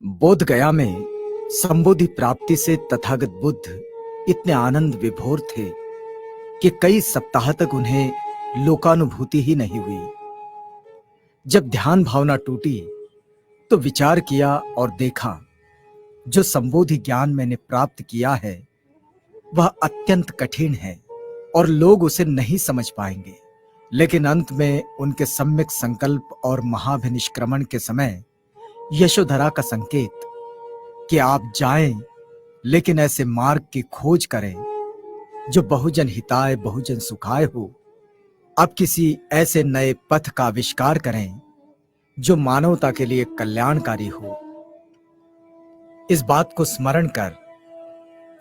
बोध गया में संबोधि प्राप्ति से तथागत बुद्ध इतने आनंद विभोर थे कि कई सप्ताह तक उन्हें लोकानुभूति ही नहीं हुई। जब ध्यान भावना टूटी तो विचार किया और देखा, जो संबोधि ज्ञान मैंने प्राप्त किया है वह अत्यंत कठिन है और लोग उसे नहीं समझ पाएंगे। लेकिन अंत में उनके सम्यक संकल्प और महाभिनिष्क्रमण के समय यशोधरा का संकेत कि आप जाएं, लेकिन ऐसे मार्ग की खोज करें जो बहुजन हिताय बहुजन सुखाय हो। आप किसी ऐसे नए पथ का आविष्कार करें जो मानवता के लिए कल्याणकारी हो। इस बात को स्मरण कर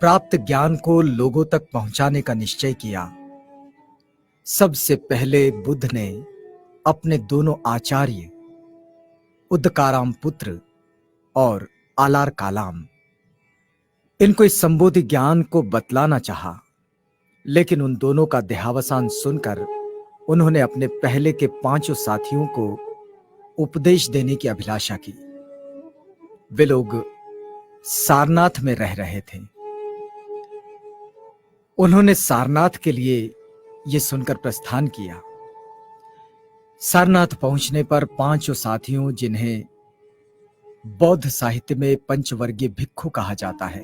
प्राप्त ज्ञान को लोगों तक पहुंचाने का निश्चय किया। सबसे पहले बुद्ध ने अपने दोनों आचार्य उद्दकाराम पुत्र और आलार कालाम, इनको इस संबोधि ज्ञान को बतलाना चाहा, लेकिन उन दोनों का देहावसान सुनकर उन्होंने अपने पहले के 5 साथियों को उपदेश देने की अभिलाषा की। वे लोग सारनाथ में रह रहे थे। उन्होंने सारनाथ के लिए यह सुनकर प्रस्थान किया। सारनाथ पहुंचने पर 5 साथियों, जिन्हें बौद्ध साहित्य में पंचवर्गीय भिक्खु कहा जाता है,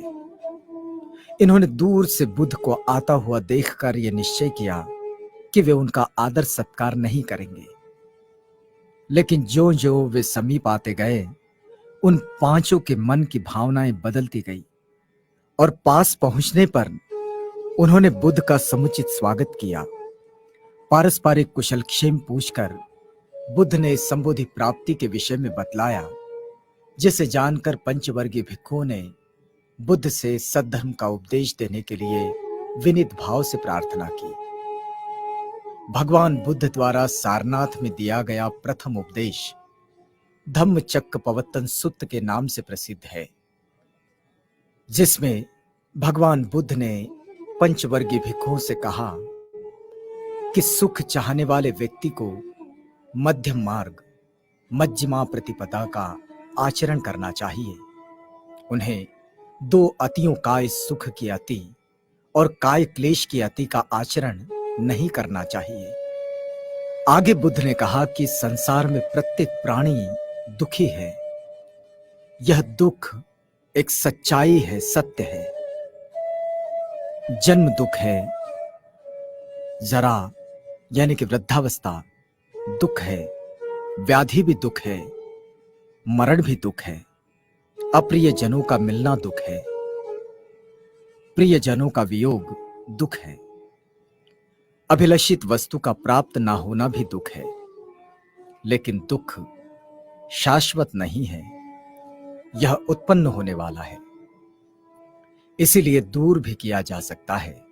इन्होंने दूर से बुद्ध को आता हुआ देखकर यह निश्चय किया कि वे उनका आदर सत्कार नहीं करेंगे। लेकिन ज्यों ज्यों वे समीप आते गए, उन 5 के मन की भावनाएं बदलती गई और पास पहुंचने पर उन्होंने बुद्ध का समुचित स्वागत किया। पारस्परिक कुशलक्षेम पूछकर बुद्ध ने इस संबोधि प्राप्ति के विषय में बतलाया, जिसे जानकर पंचवर्गीय भिक्षुओं ने बुद्ध से सद्धर्म का उपदेश देने के लिए विनीत भाव से प्रार्थना की। भगवान बुद्ध द्वारा सारनाथ में दिया गया प्रथम उपदेश धम्मचक्कपवत्तन सुत्त के नाम से प्रसिद्ध है, जिसमें भगवान बुद्ध ने पंचवर्गीय भिक्षुओं से कहा कि सुख चाहने वाले व्यक्ति को मध्यम मार्ग, मध्यमा प्रतिपदा का आचरण करना चाहिए। उन्हें 2 अतियों काय सुख की अति और काय क्लेश की अति का आचरण नहीं करना चाहिए। आगे बुद्ध ने कहा कि संसार में प्रत्येक प्राणी दुखी है। यह दुख एक सच्चाई है, सत्य है। जन्म दुख है, जरा यानी कि वृद्धावस्था दुख है, व्याधि भी दुख है, मरण भी दुख है, अप्रिय जनों का मिलना दुख है, प्रिय जनों का वियोग दुख है, अभिलषित वस्तु का प्राप्त ना होना भी दुख है। लेकिन दुख शाश्वत नहीं है, यह उत्पन्न होने वाला है, इसीलिए दूर भी किया जा सकता है।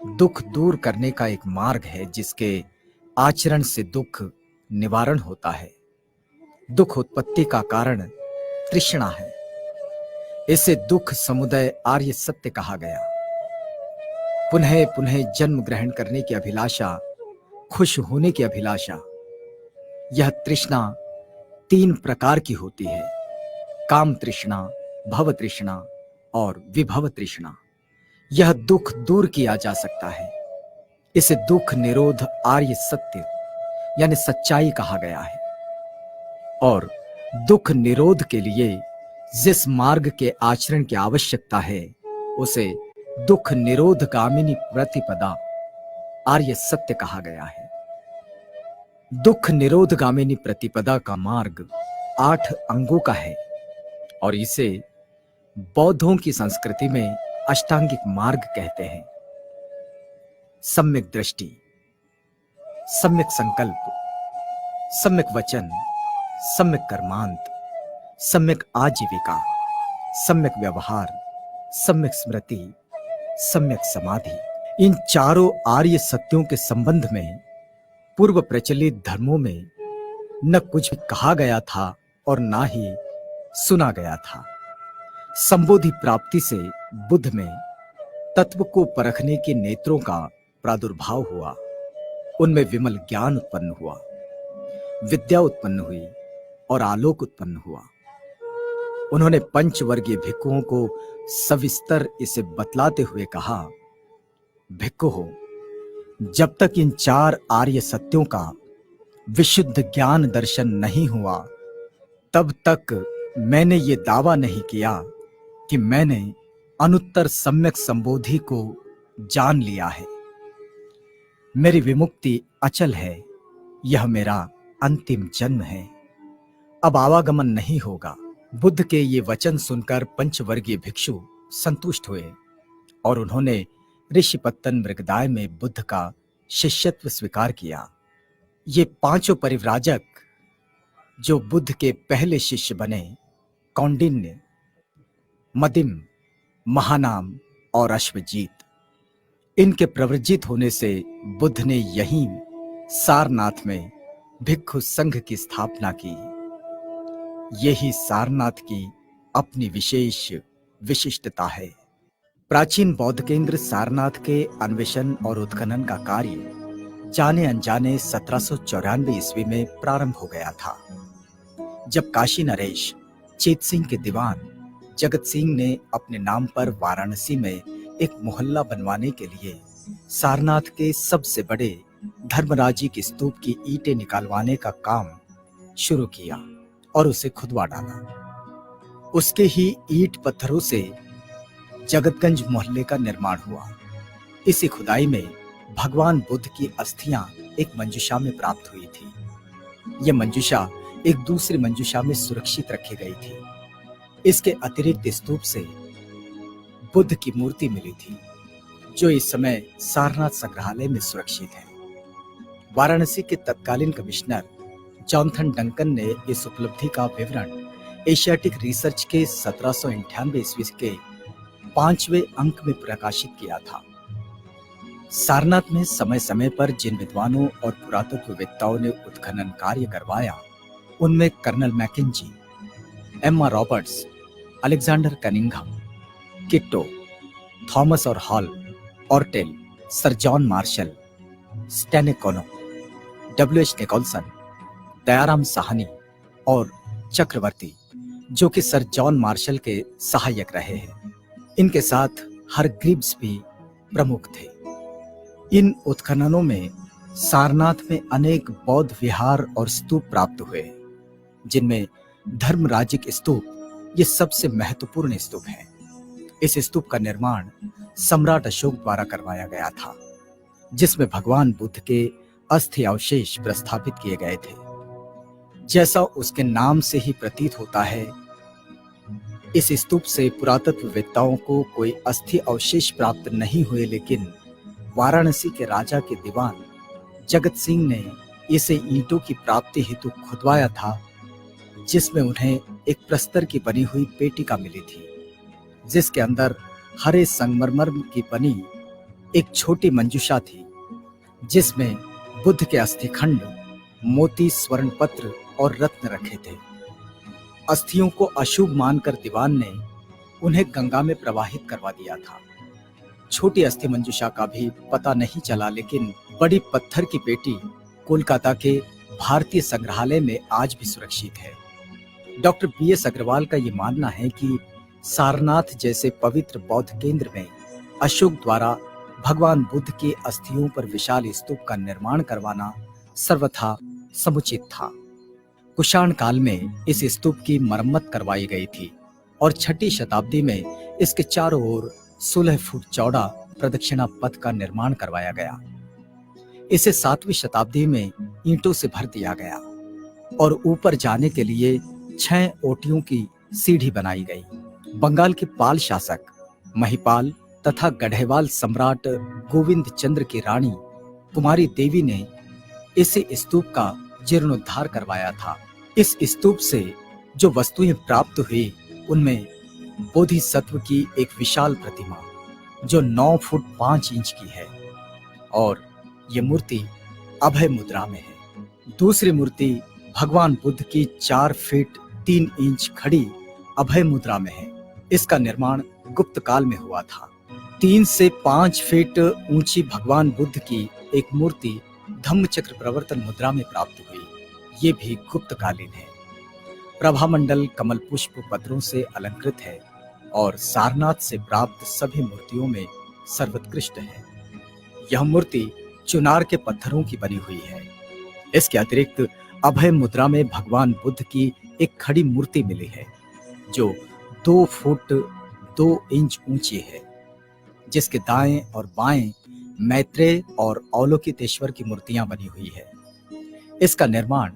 दुख दूर करने का एक मार्ग है, जिसके आचरण से दुख निवारण होता है। दुख उत्पत्ति का कारण तृष्णा है। इसे दुख समुदय आर्य सत्य कहा गया। पुनः पुनः जन्म ग्रहण करने की अभिलाषा, खुश होने की अभिलाषा, यह तृष्णा 3 प्रकार की होती है: काम तृष्णा, भव तृष्णा और विभव तृष्णा। यह दुख दूर किया जा सकता है। इसे दुख निरोध आर्य सत्य यानी सच्चाई कहा गया है। और दुख निरोध के लिए जिस मार्ग के आचरण की आवश्यकता है, उसे दुख निरोधगामिनी प्रतिपदा आर्य सत्य कहा गया है। दुख निरोधगामिनी प्रतिपदा का मार्ग 8 अंगों का है और इसे बौद्धों की संस्कृति में अष्टांगिक मार्ग कहते हैं। सम्यक दृष्टि, सम्यक संकल्प, सम्यक वचन, सम्यक कर्मांत, सम्यक आजीविका, सम्यक व्यवहार, सम्यक स्मृति, सम्यक समाधि। इन चारों आर्य सत्यों के संबंध में पूर्व प्रचलित धर्मों में न कुछ भी कहा गया था और ना ही सुना गया था। संबोधि प्राप्ति से बुद्ध में तत्व को परखने के नेत्रों का प्रादुर्भाव हुआ। उनमें विमल ज्ञान उत्पन्न हुआ, विद्या उत्पन्न हुई और आलोक उत्पन्न हुआ। उन्होंने पंचवर्गीय भिक्षुओं को सविस्तर इसे बतलाते हुए कहा, भिक्षु हो, जब तक इन 4 आर्य सत्यों का विशुद्ध ज्ञान दर्शन नहीं हुआ, तब तक मैंने ये दावा नहीं किया कि मैंने अनुत्तर सम्यक संबोधि को जान लिया है। मेरी विमुक्ति अचल है, यह मेरा अंतिम जन्म है, अब आवागमन नहीं होगा। बुद्ध के ये वचन सुनकर पंचवर्गीय भिक्षु संतुष्ट हुए और उन्होंने ऋषिपत्तन मृगदाय में बुद्ध का शिष्यत्व स्वीकार किया। ये 5 परिव्राजक जो बुद्ध के पहले शिष्य बने, कौंडिन्य, मदिम, महानाम और अश्वजीत, इनके प्रव्रजित होने से बुद्ध ने यहीं सारनाथ में भिक्षु संघ की स्थापना की। यही सारनाथ की अपनी विशेष विशिष्टता है। प्राचीन बौद्ध केंद्र सारनाथ के अन्वेषण और उत्खनन का कार्य जाने अनजाने 1794 ईस्वी में प्रारंभ हो गया था, जब काशी नरेश चेत सिंह के दीवान जगत सिंह ने अपने नाम पर वाराणसी में एक मोहल्ला बनवाने के लिए सारनाथ के सबसे बड़े धर्मराजी के स्तूप की ईंटें निकालवाने का काम शुरू किया और उसे खुदवा डाला। उसके ही ईंट पत्थरों से जगतगंज मोहल्ले का निर्माण हुआ। इसी खुदाई में भगवान बुद्ध की अस्थियां एक मंजूषा में प्राप्त हुई थी। यह मंजूषा एक दूसरी मंजूषा में सुरक्षित रखी गई थी। इसके अतिरिक्त स्तूप से बुद्ध की मूर्ति मिली थी, जो इस समय सारनाथ संग्रहालय में सुरक्षित है। वाराणसी के तत्कालीन कमिश्नर जॉनथन डंकन ने इस उपलब्धि का विवरण एशियाटिक रिसर्च के 1798 ईस्वी के 5वें अंक में प्रकाशित किया था। सारनाथ में समय समय पर जिन विद्वानों और पुरातत्ववेत्ताओं ने उत्खनन कार्य करवाया, उनमें colonel Mackenzie, Emma Roberts, Alexander Cunningham, Kittoe, Thomas और Hall, Ortel, sir John Marshall, Sten Konow, W H. Nicolson, Dayaram Sahni और चक्रवर्ती, जो कि सर जॉन मार्शल के सहायक रहे हैं। इनके साथ हरग्रीव्स भी प्रमुख थे। इन उत्खननों में सारनाथ में अनेक बौद्ध विहार और स्तूप प्राप्त हुए, जिनमें धर्मराजिक स्तूप ये सबसे महत्वपूर्ण स्तूप है। इस स्तूप का निर्माण सम्राट अशोक द्वारा करवाया गया था, जिसमें भगवान बुद्ध के अस्थि अवशेष प्रस्थापित किए गए थे। जैसा उसके नाम से ही प्रतीत होता है, इस स्तूप से पुरातत्ववेत्ताओं को कोई अस्थि अवशेष प्राप्त नहीं हुए, लेकिन वाराणसी के राजा के दीवान जगत सिंह ने इसे ईंटों की प्राप्ति हेतु खुदवाया था, जिसमें उन्हें एक प्रस्तर की बनी हुई पेटिका मिली थी, जिसके अंदर हरे संगमरमर की बनी एक छोटी मंजूषा थी, जिसमें बुद्ध के अस्थिखंड, मोती, स्वर्ण पत्र और रत्न रखे थे। अस्थियों को अशुभ मानकर दीवान ने उन्हें गंगा में प्रवाहित करवा दिया था। छोटी अस्थि मंजूषा का भी पता नहीं चला, लेकिन बड़ी पत्थर की पेटी कोलकाता के भारतीय संग्रहालय में आज भी सुरक्षित है। Doctor B.S. अग्रवाल का ये मानना है कि सारनाथ जैसे पवित्र बौद्ध केंद्र में अशोक द्वारा भगवान बुद्ध की अस्थियों पर विशाल स्तूप का निर्माण करवाना सर्वथा समुचित था। कुषाण काल में इस स्तूप की मरम्मत करवाई गई थी और 6ठी शताब्दी में इसके चारों ओर 16 फुट चौड़ा प्रदक्षिणा पथ का निर्माण करवाया गया। इसे 7वीं शताब्दी में ईंटों से भर दिया गया और ऊपर जाने के लिए 6 ओटियों की सीढ़ी बनाई गई। बंगाल के पाल शासक महिपाल तथा गढ़ेवाल सम्राट गोविंद चंद्र की रानी कुमारी देवी ने इस स्तूप का जीर्णोद्धार करवाया था। इस स्तूप से जो वस्तुएं प्राप्त हुई, उनमें बोधिसत्व की एक विशाल प्रतिमा जो 9 फुट 5 इंच की है और ये मूर्ति अभय मुद्रा में है। दूसरी मूर्ति भगवान बुद्ध की 4 फीट 3 इंच खड़ी अभय मुद्रा में है। इसका निर्माण गुप्त काल में हुआ था। 3 से 5 फीट ऊंची भगवान बुद्ध की एक मूर्ति धम्मचक्र प्रवर्तन मुद्रा में प्राप्त हुई। ये भी गुप्तकालीन है। प्रभामंडल कमल पुष्प पत्रों से अलंकृत है और सारनाथ से प्राप्त सभी मूर्तियों में सर्वोत्कृष्ट है। यह मूर्ति चुनार के पत्थरों की बनी हुई है। इसके अतिरिक्त अभय मुद्रा में भगवान बुद्ध की एक खड़ी मूर्ति मिली है जो 2 फुट 2 इंच ऊंची है, जिसके दाएं और बाएं मैत्रेय और अवलोकितेश्वर की मूर्तियां बनी हुई है। इसका निर्माण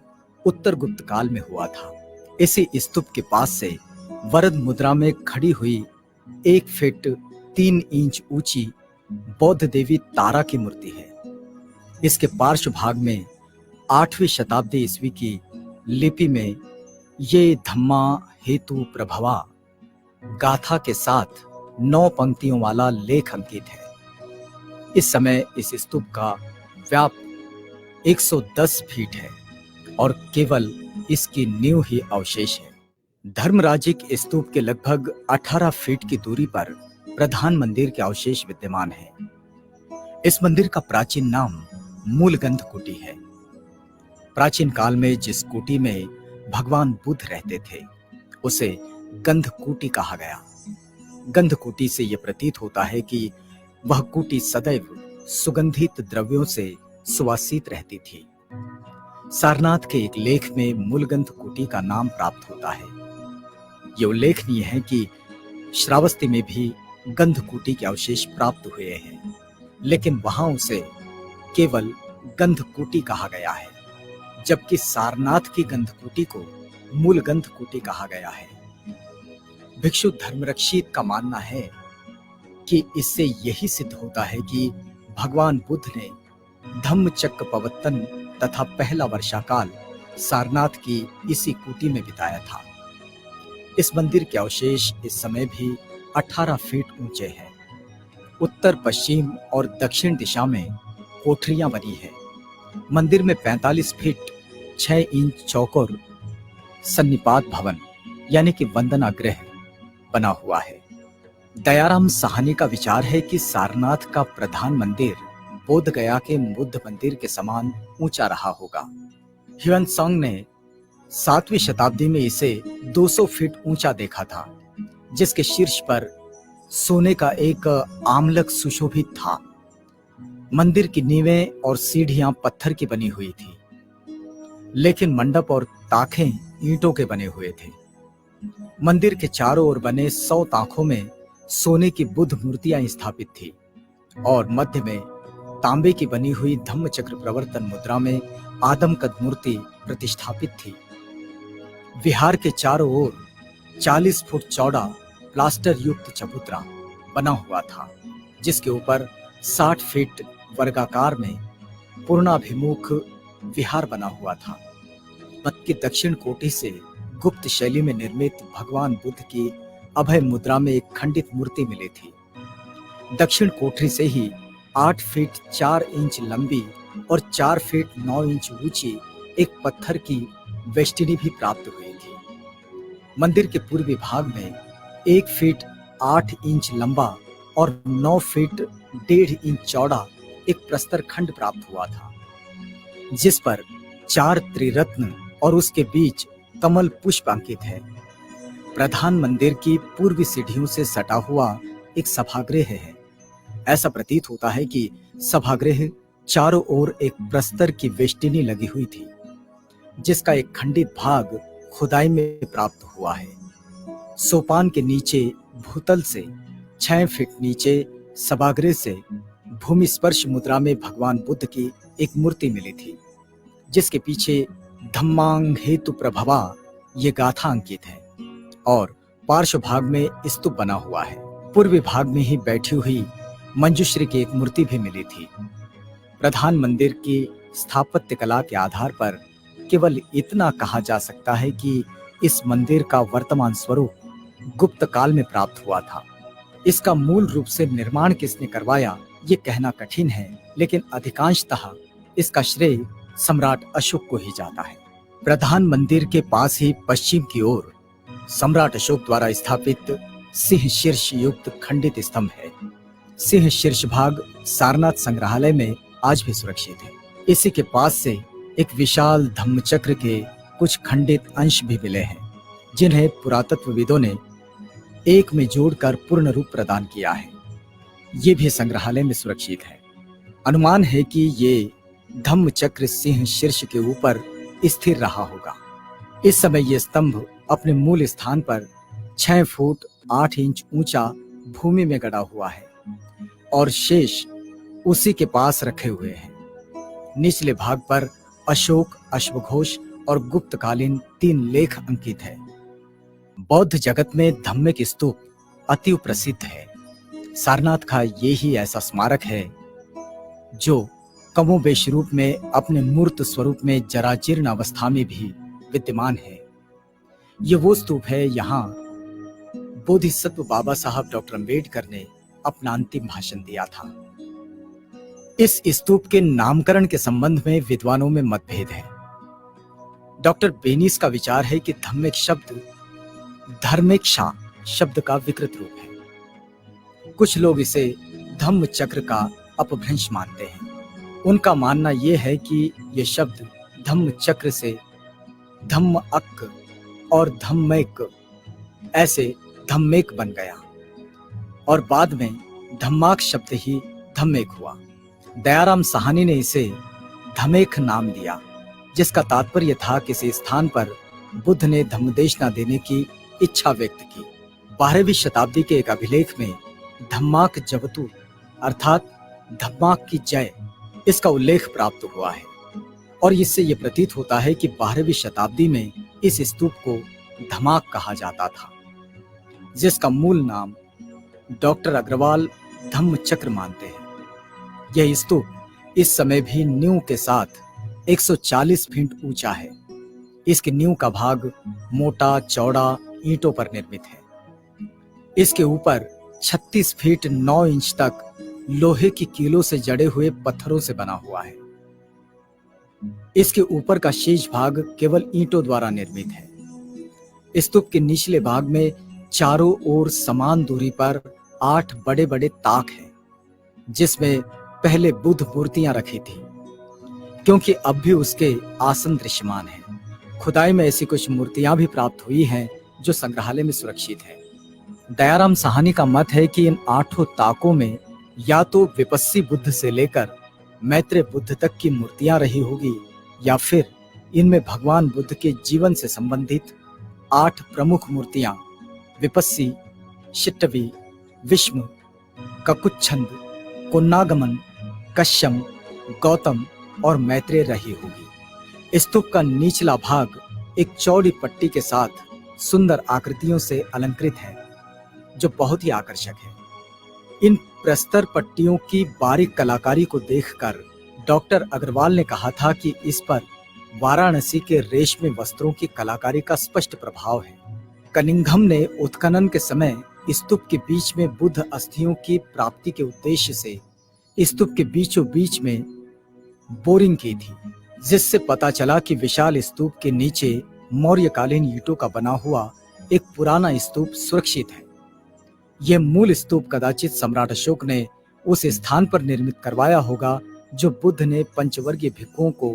उत्तर गुप्त काल में हुआ था। इसी स्तूप के पास से वरद मुद्रा में खड़ी हुई 1 फीट 3 इंच ऊंची बौद्ध देवी तारा की मूर्ति है। इसके पार्श्व भाग में 8वीं शताब्दी ईस्वी की लिपि में ये धम्मा हेतु प्रभवा गाथा के साथ 9 पंक्तियों वाला लेख अंकित है। इस समय इस स्तूप का व्याप 110 फीट है और केवल इसकी नींव ही अवशेष है। धर्मराजिक स्तूप के लगभग 18 फीट की दूरी पर प्रधान मंदिर के अवशेष विद्यमान है। इस मंदिर का प्राचीन नाम मूलगंध कुटी है। प्राचीन काल में जिस कुटी में भगवान बुद्ध रहते थे उसे गंधकुटी कहा गया। गंधकुटी से यह प्रतीत होता है कि वह कुटी सदैव सुगंधित द्रव्यों से सुवासित रहती थी। सारनाथ के एक लेख में मूलगंध कुटी का नाम प्राप्त होता है। यह उल्लेखनीय है कि श्रावस्ती में भी गंधकुटी के अवशेष प्राप्त हुए हैं, लेकिन वहां उसे केवल गंधकुटी कहा गया है, जबकि सारनाथ की गंधकुटी को मूलगंध कुटी कहा गया है। भिक्षु धर्मरक्षित का मानना है कि इससे यही सिद्ध होता है कि भगवान बुद्ध ने धम्मचक्र प्रवर्तन तथा पहला वर्षाकाल सारनाथ की इसी कुटी में बिताया था। इस मंदिर के अवशेष इस समय भी 18 फीट ऊंचे हैं। उत्तर पश्चिम और दक्षिण दिशा में कोठरियां बनी है। मंदिर में 45 फीट 6 इंच चौकोर सन्निपात भवन यानी कि वंदना गृह बना हुआ है। दयाराम साहनी का विचार है कि सारनाथ का प्रधान मंदिर बोध गया के बुद्ध मंदिर के समान ऊंचा रहा होगा। ह्वेनसांग ने 7वीं शताब्दी में इसे 200 फीट ऊंचा देखा था, जिसके शीर्ष पर सोने का एक आमलक सुशोभित था। मंदिर की नींवें और सीढ़ियां पत्थर की बनी हुई थी, लेकिन मंडप और ताखें ईंटों के बने हुए थे। मंदिर के चारों ओर बने 100 ताखों में सोने की बुद्ध मूर्तियां स्थापित थी और मध्य में तांबे की बनी हुई धम्मचक्र प्रवर्तन मुद्रा में आदमकद मूर्ति प्रतिष्ठापित थी। विहार के चारों ओर 40 फुट चौड़ा प्लास्टर युक्त चबूतरा बना हुआ था, जिसके ऊपर 60 फीट वर्गाकार में पूर्णाभिमुख विहार बना हुआ था। मठ की दक्षिण कोठी से गुप्त शैली में निर्मित भगवान बुद्ध की अभय मुद्रा में एक खंडित मूर्ति मिली थी। दक्षिण कोठरी से ही 8 फीट 4 इंच लंबी और 4 फीट 9 इंच ऊंची एक पत्थर की वेष्टिनी भी प्राप्त हुई थी। मंदिर के पूर्वी भाग में 1 फीट 8 इंच लंबा और 9 फीट 1.5 इंच चौड़ा एक प्रस्तर खंड प्राप्त हुआ था, जिस पर 4 त्रिरत्न और उसके बीच कमल पुष्प अंकित है। प्रधान मंदिर की पूर्वी सीढ़ियों से सटा हुआ एक सभागृह है। ऐसा प्रतीत होता है कि सभागृह चारों ओर एक प्रस्तर की वेष्टिनी लगी हुई थी, जिसका एक खंडित भाग खुदाई में प्राप्त हुआ है। सोपान के नीचे भूतल से 6 फीट नीचे सभागृह से भूमि स्पर्श मुद्रा में भगवान बुद्ध की एक मूर्ति मिली थी, जिसके पीछे धम्मांग हेतु प्रभवा ये गाथा अंकित है और पार्श्व भाग में स्तूप बना हुआ है। पूर्वी भाग में ही बैठी हुई मंजुश्री की एक मूर्ति भी मिली थी। प्रधान मंदिर की स्थापत्य कला के आधार पर केवल इतना कहा जा सकता है कि इस मंदिर का वर्तमान स्वरूप गुप्त काल में प्राप्त हुआ था। इसका मूल रूप से निर्माण किसने करवाया ये कहना कठिन है, लेकिन अधिकांशतः इसका श्रेय सम्राट अशोक को ही जाता है। प्रधान मंदिर के पास ही पश्चिम की ओर सम्राट अशोक द्वारा स्थापित सिंह शीर्ष युक्त खंडित स्तंभ है। सिंह शीर्ष भाग सारनाथ संग्रहालय में आज भी सुरक्षित है। इसी के पास से एक विशाल धम्मचक्र के कुछ खंडित अंश भी मिले हैं। जिन्हें पुरातत्वविदों ने एक में जोड़कर पूर्ण रूप प्रदान किया है। ये भी संग्रहालय में सुरक्षित है। अनुमान है कि ये धम्मचक्र सिंह शीर्ष के ऊपर स्थिर रहा होगा। इस समय ये स्तंभ अपने मूल स्थान पर 6 फुट 8 इंच ऊंचा भूमि में गड़ा हुआ है और शेष उसी के पास रखे हुए हैं। निचले भाग पर अशोक, अश्वघोष और गुप्तकालीन 3 लेख अंकित है। बौद्ध जगत में धम्मिक स्तूप अति प्रसिद्ध है। सारनाथ का ये ही ऐसा स्मारक है जो कमोबेश रूप में अपने मूर्त स्वरूप में जराजीर्ण अवस्था में भी विद्यमान है। ये वो स्तूप है यहाँ बोधिसत्व बाबा साहब डॉक्टर अम्बेडकर ने अपना अंतिम भाषण दिया था। इस स्तूप के नामकरण के संबंध में विद्वानों में मतभेद है। डॉक्टर बेनिस का विचार है कि धम्मिक शब्द धर्मेक्षा शब्द का विकृत रूप है। कुछ लोग इसे धम्म चक्र का अपभ्रंश मानते हैं। उनका मानना यह है कि यह शब्द धम्म चक्र से धम्म अक और धम्मेक ऐसे धम्मेक बन गया और बाद में धम्माक शब्द ही धम्मेक हुआ। दयाराम साहनी ने इसे धमेख नाम दिया, जिसका तात्पर्य था किसी स्थान पर बुद्ध ने धम्मदेशना देने की इच्छा व्यक्त की। 12वीं शताब्दी के एक अभिलेख में धम्माक जवतु अर्थात धम्माक की जय इसका उल्लेख प्राप्त हुआ है और इससे यह प्रतीत होता है कि 12वीं शताब्दी में इस स्तूप को धमाक कहा जाता था, जिसका मूल नाम डॉक्टर अग्रवाल धम्म चक्र मानते हैं। यह स्तूप इस समय भी नींव के साथ 140 फीट ऊंचा है। इसकी नींव का भाग मोटा चौड़ा ईंटों पर निर्मित है। इसके ऊपर 36 फीट 9 इंच तक लोहे की कीलों से जड़े हुए पत्थरों से बना हुआ है। इसके ऊपर का शेष भाग केवल ईंटों द्वारा निर्मित है। स्तूप के निचले भाग में चारों ओर समान दूरी पर 8 बड़े बड़े ताक हैं, जिसमें पहले बुद्ध मूर्तियां रखी थी, क्योंकि अब भी उसके आसन दृश्यमान हैं। खुदाई में ऐसी कुछ मूर्तियां भी प्राप्त हुई हैं जो संग्रहालय में सुरक्षित है। दयाराम साहनी का मत है कि इन 8 ताकों में या तो विपस्सी बुद्ध से लेकर मैत्रेय बुद्ध तक की मूर्तियां रही होगी या फिर इनमें भगवान बुद्ध के जीवन से संबंधित 8 प्रमुख मूर्तियां विपस्सी, शिट्टवी, विष्णु, ककुच्छंद, कोन्नागमन, कश्यम, गौतम और मैत्रेय रही होगी। स्तूप का निचला भाग एक चौड़ी पट्टी के साथ सुंदर आकृतियों से अलंकृत है, जो बहुत ही आकर्षक है। इन प्रस्तर पट्टियों की बारीक कलाकारी को देखकर डॉक्टर अग्रवाल ने कहा था कि इस पर वाराणसी के रेशमी वस्त्रों की कलाकारी का स्पष्ट प्रभाव है। कनिंघम ने उत्खनन के समय स्तूप के बीच में बुद्ध अस्थियों की प्राप्ति के उद्देश्य से स्तूप के बीचों बीच में बोरिंग की थी, जिससे पता चला कि विशाल स्तूप के नीचे मौर्यकालीन ईंटों का बना हुआ एक पुराना स्तूप सुरक्षित है। यह मूल स्तूप कदाचित सम्राट अशोक ने उस स्थान पर निर्मित करवाया होगा जो बुद्ध ने पंचवर्गीय भिक्षुओं को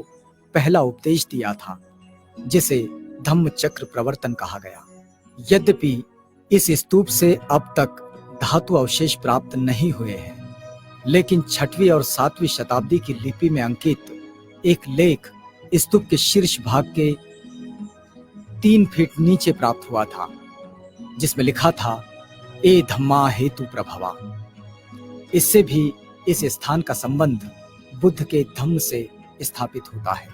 पहला उपदेश दिया था, जिसे धम्म चक्र प्रवर्तन कहा गया। यद्यपि इस स्तूप से अब तक धातु अवशेष प्राप्त नहीं हुए हैं, लेकिन 6वीं और 7वीं शताब्दी की लिपि में अंकित एक लेख स्तूप के शीर्ष भाग के 3 फीट नीचे प्राप्त हुआ था, जिसमें लिखा था ए धम्मा हेतु प्रभवा। इससे भी इस स्थान का संबंध बुद्ध के धम्म से स्थापित होता है।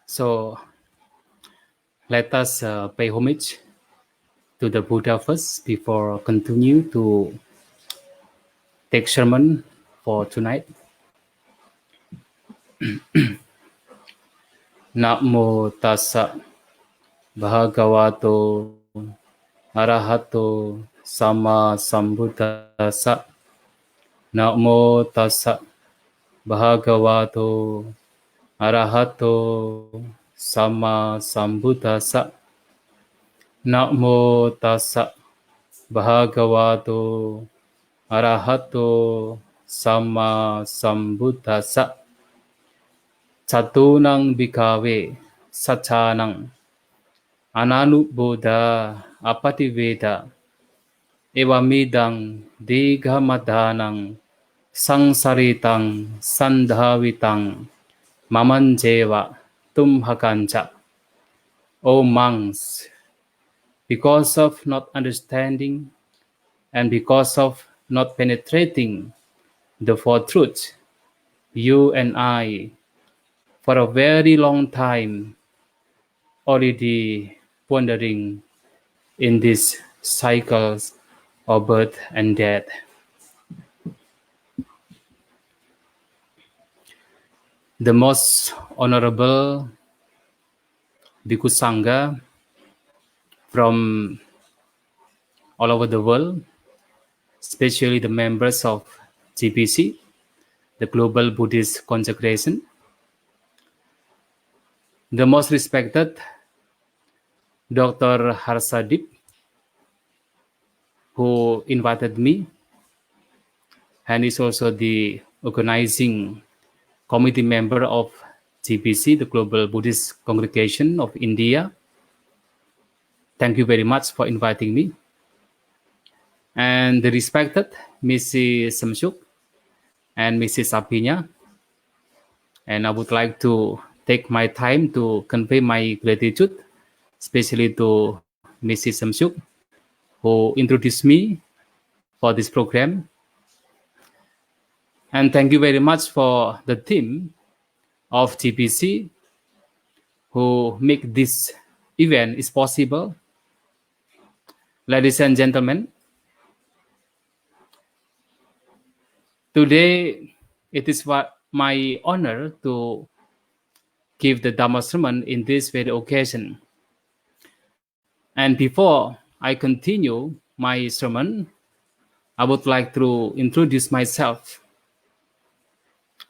So let us pay homage to the Buddha first before continue to take sermon for tonight. Namo tassa bhagavato Arahato Sama Sambuddhassa. Namo Tassa Bhagavato Arahato Sama Sambuddhassa. Namo Tassa Bhagavato Arahato Sama Sambuddhassa. Catunang bhikkhave saccanang ananubbodha apativeda evamidang dighamadhanang sangsaritam sandhavitang mamanjeva tumhakancha. O monks, because of not understanding and because of not penetrating the Four Truths, you and I, for a very long time, already wandering in these cycles of birth and death. The most honorable Bhikkhu Sangha from all over the world, especially the members of GBC, the Global Buddhist Consecration, the most respected Dr. Harsadip, who invited me, and is also the organizing committee member of GBC, the Global Buddhist Congregation of India. Thank you very much for inviting me. And the respected Mrs. Samsuk and Mrs. Apinya. And I would like to take my time to convey my gratitude, especially to Mrs. Samsuk, who introduced me for this program. And thank you very much for the team of GBC who make this event is possible. Ladies and gentlemen, today it is my honor to give the Dhamma sermon in this very occasion. And before I continue my sermon, I would like to introduce myself.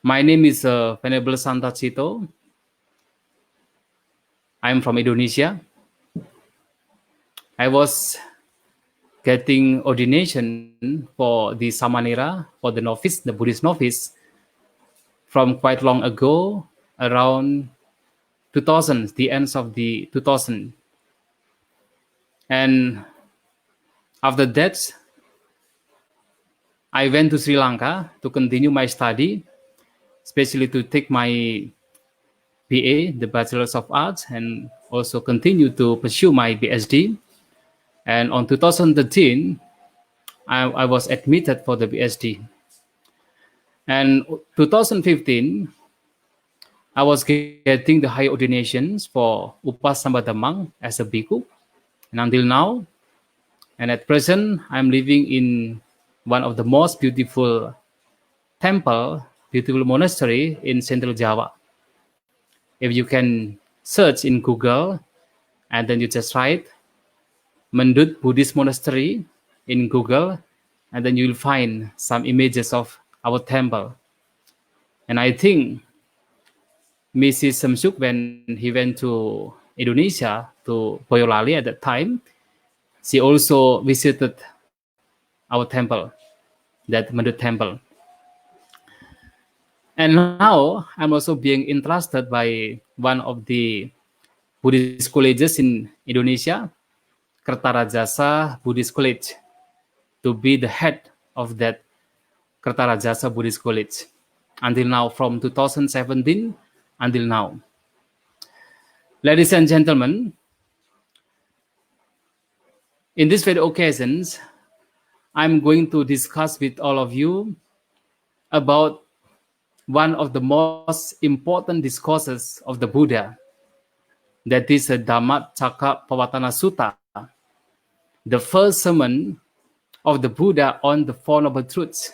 My name is Venerable Santacito. I'm from Indonesia. I was getting ordination for the Samanera, for the novice, the Buddhist novice, from quite long ago, around 2000, the ends of the 2000. And after that, I went to Sri Lanka to continue my study, especially to take my BA, the Bachelor's of Arts, and also continue to pursue my BSD. And on 2013, I was admitted for the BSD. And 2015, I was getting the high ordinations for Upasambadamang as a bhikkhu. And until now, and at present, I'm living in one of the most beautiful beautiful monastery in Central Java. If you can search in Google, and then you just write Mendut Buddhist Monastery in Google, and then you will find some images of our temple. And I think Mrs. Samsuk, when he went to Indonesia, to Boyolali at that time, she also visited our temple, that Mendut temple. And now I'm also being entrusted by one of the Buddhist colleges in Indonesia, Kertarajasa Buddhist College, to be the head of that Kertarajasa Buddhist College until now, from 2017 until now. Ladies and gentlemen, in these very occasions, I'm going to discuss with all of you about one of the most important discourses of the Buddha, that is the Dhammacakkappavattana Sutta, the first sermon of the Buddha on the Four Noble Truths.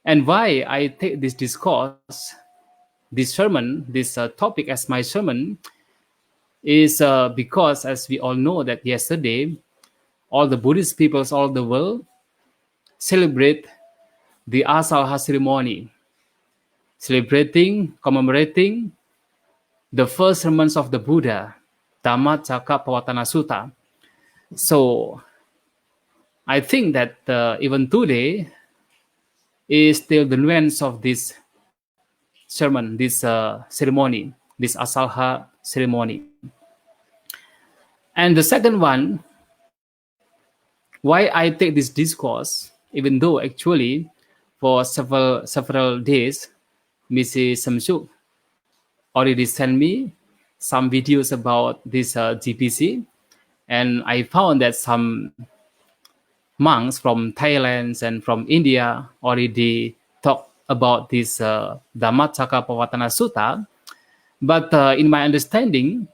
And why I take this discourse, this sermon, this topic as my sermon, is because, as we all know, that yesterday all the Buddhist peoples all over the world celebrate the Asalha ceremony, commemorating the first sermons of the Buddha, Dhammacakkappavattana Sutta. So I think that even today is still the nuance of this sermon, this ceremony, this Asalha ceremony. And the second one, why I take this discourse, even though actually for several days, Mrs. Samsuk already sent me some videos about this GPC, and I found that some monks from Thailand and from India already talk about this Dhammacakkappavattana Sutta. But in my understanding,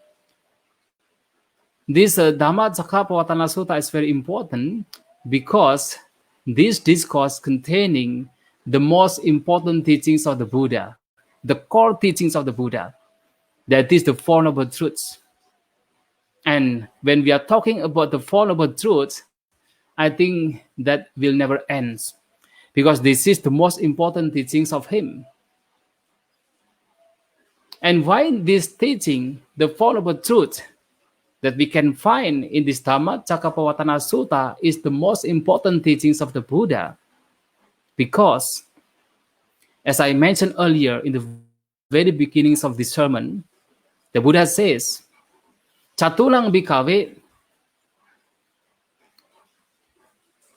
this Dhammacakkappavattana Sutta is very important because this discourse containing the most important teachings of the Buddha, the core teachings of the Buddha, that is the Four Noble Truths. And when we are talking about the Four Noble Truths, I think that will never end because this is the most important teachings of him. And why this teaching, the Four Noble Truths, that we can find in this Dhammacakkappavattana Sutta is the most important teachings of the Buddha. Because, as I mentioned earlier in the very beginnings of this sermon, the Buddha says, Chatulang bhikkhave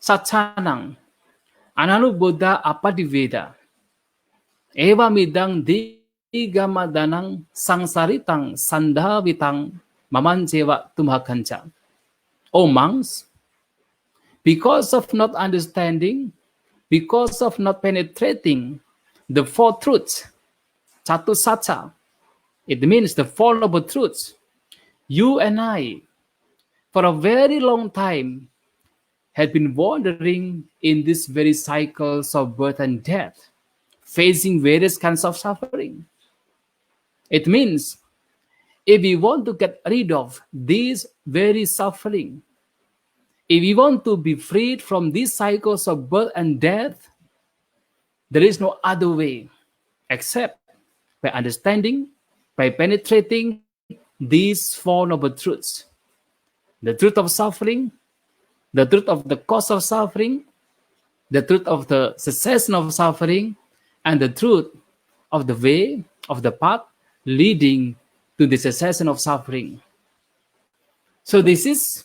satchanang analubuddha apadiveda evamidang digamadanang sangsaritang sandhavitang mamanjeva tumhakancha. O monks, because of not understanding, because of not penetrating the four truths, Chatusatcha, it means the Four Noble Truths, you and I, for a very long time, had been wandering in these very cycles of birth and death, facing various kinds of suffering. It means if we want to get rid of this very suffering, if we want to be freed from these cycles of birth and death, there is no other way except by understanding, by penetrating these Four Noble Truths. The truth of suffering, the truth of the cause of suffering, the truth of the cessation of suffering, and the truth of the way, of the path leading to the cessation of suffering. So this is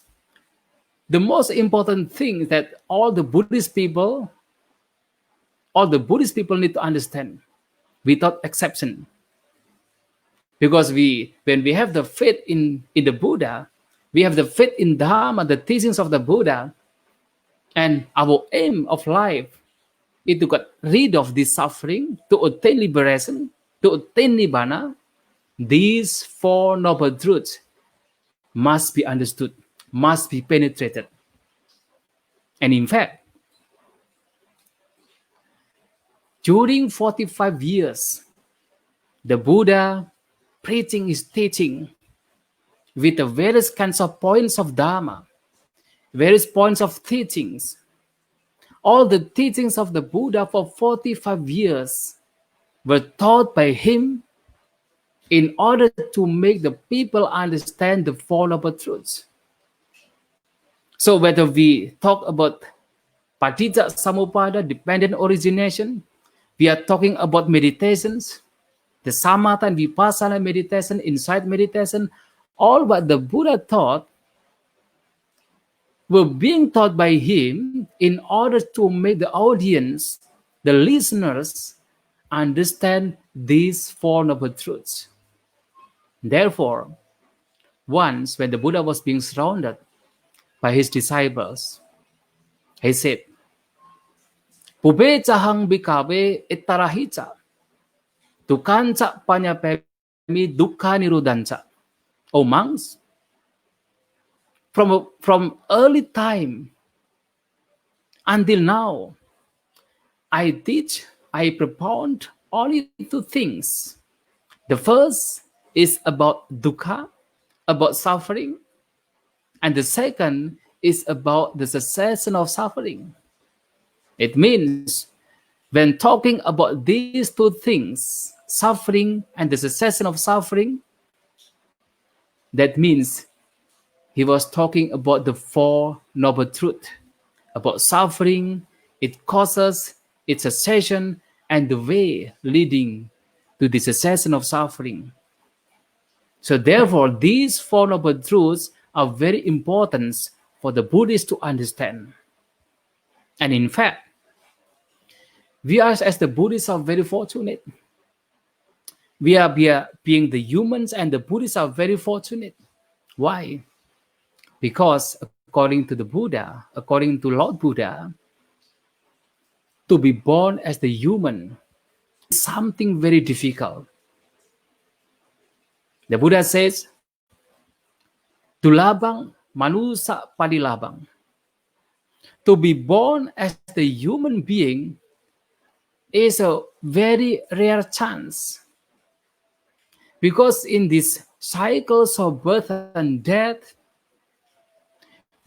the most important thing that all the Buddhist people need to understand without exception. Because when we have the faith in the Buddha, we have the faith in Dharma, the teachings of the Buddha, and our aim of life is to get rid of this suffering, to attain liberation, to attain Nibbana. These Four Noble Truths must be understood, must be penetrated. And in fact, during 45 years, the Buddha preaching his teaching with the various kinds of points of Dharma, various points of teachings. All the teachings of the Buddha for 45 years were taught by him in order to make the people understand the Four Noble Truths. So whether we talk about Paticca Samuppada, dependent origination, we are talking about meditations, the Samatha and Vipassana meditation, insight meditation, all what the Buddha taught were being taught by him in order to make the audience, the listeners, understand these Four Noble Truths. Therefore, once when the Buddha was being surrounded by his disciples, he said, Pube cahang bhikkhave ittarahica, dukanca panyapemi dukkha nirudanca. O monks, from early time until now, I propound only two things. The first is about dukkha, about suffering, and the second is about the cessation of suffering. It means when talking about these two things, suffering and the cessation of suffering, that means he was talking about the Four Noble Truths, about suffering, its causes, its cessation, and the way leading to the cessation of suffering. So therefore, these Four Noble Truths are very important for the Buddhists to understand. And in fact, we as the Buddhists are very fortunate. We are being the humans, and the Buddhists are very fortunate. Why? Because according to the Buddha, according to Lord Buddha, to be born as the human is something very difficult. The Buddha says, Tulabang manusa padilabang. To be born as the human being is a very rare chance. Because in these cycles of birth and death,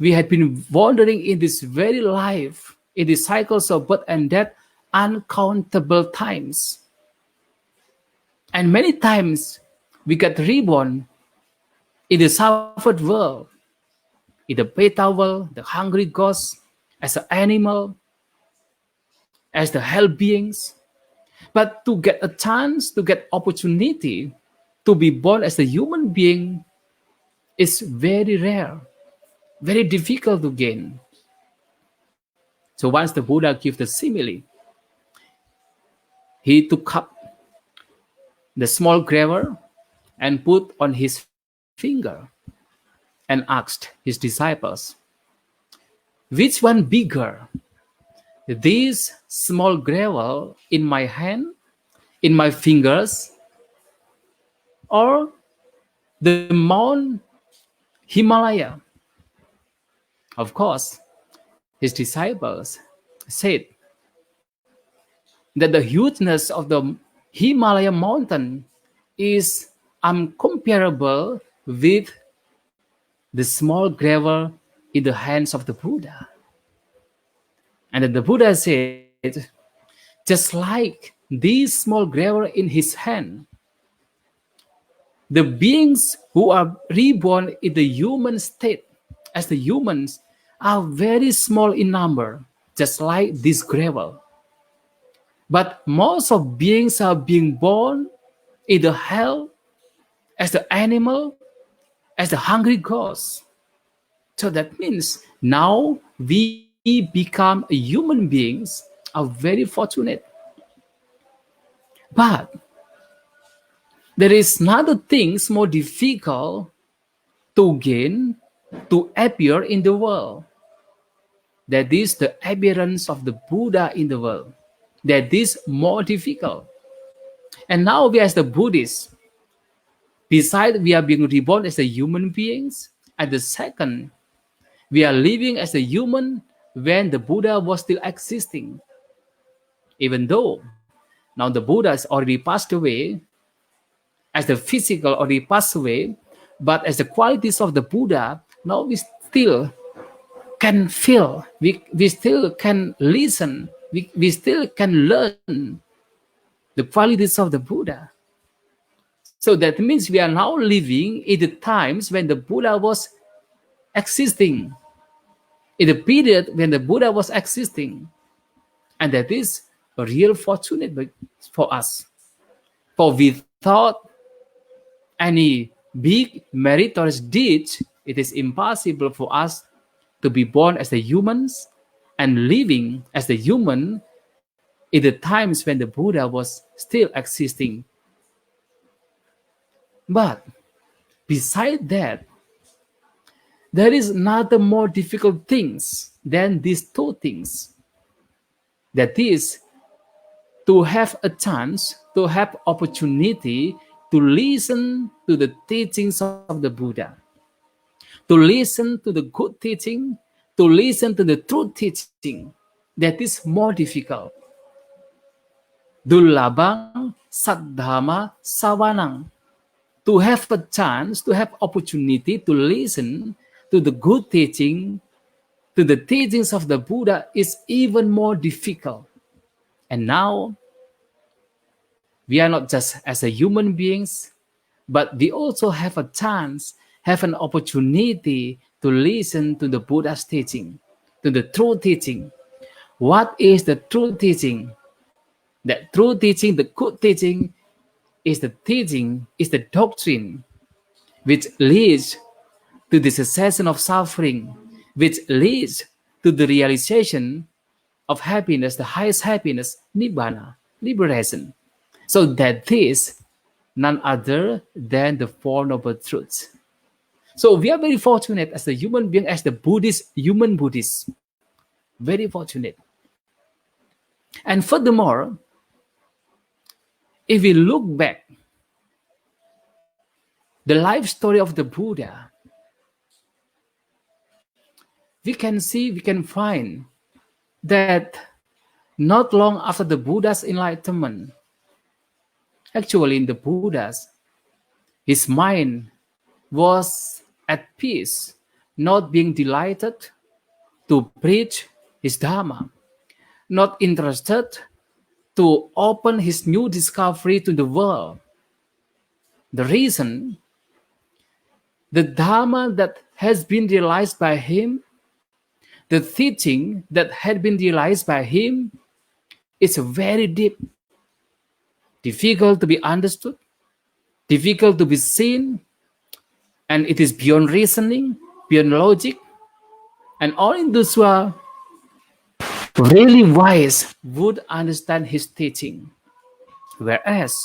we had been wandering in this very life, in the cycles of birth and death, uncountable times. And many times we get reborn in the suffered world, in the beta world, the hungry ghosts, as an animal, as the hell beings. But to get a chance, to get opportunity to be born as a human being is very rare, very difficult to gain. So once the Buddha gave the simile, he took up the small gravel and put on his finger and asked his disciples, which one bigger, this small gravel in my hand, in my fingers, or the Mount Himalaya? Of course, his disciples said that the hugeness of the Himalaya mountain is uncomparable with the small gravel in the hands of the Buddha. And then the Buddha said, just like this small gravel in his hand, the beings who are reborn in the human state as the humans are very small in number, just like this gravel. But most of beings are being born in the hell as the animal, as the hungry ghost. So that means now we become human beings are very fortunate. But there is another things more difficult to gain, to appear in the world. That is the appearance of the Buddha in the world. That is more difficult. And now we as the Buddhists, besides we are being reborn as the human beings, and the second, we are living as a human when the Buddha was still existing. Even though now the Buddha has already passed away, as the physical already passed away, but as the qualities of the Buddha, now we still can feel, we still can listen, we still can learn the qualities of the Buddha. So that means we are now living in the times when the Buddha was existing, in the period when the Buddha was existing. And that is a real fortunate for us. For without any big meritorious deeds, it is impossible for us to be born as the humans and living as the human in the times when the Buddha was still existing. But beside that, there is another more difficult things than these two things. That is, to have a chance, to have opportunity to listen to the teachings of the Buddha, to listen to the good teaching, to listen to the true teaching. That is more difficult. Dulabang saddhama sawanang. to have a chance, to have opportunity to listen to the good teaching, to the teachings of the Buddha is even more difficult. And now we are not just as a human beings, but we also have a chance, have an opportunity to listen to the Buddha's teaching, to the true teaching. What is the true teaching? The true teaching, the good teaching, is the doctrine which leads to the cessation of suffering, which leads to the realization of happiness, the highest happiness, nibbana, liberation. So that is none other than the Four Noble Truths. So we are very fortunate as a human being, as the Buddhist, human Buddhists. Very fortunate. And furthermore, if we look back the life story of the Buddha, we can find that not long after the Buddha's enlightenment, actually in the Buddha's, his mind was at peace, not being delighted to preach his Dharma, not interested to open his new discovery to the world. The reason, the Dharma that has been realized by him, the teaching that had been realized by him, is very deep, difficult to be understood, difficult to be seen, and it is beyond reasoning, beyond logic, and only those who are really wise would understand his teaching. Whereas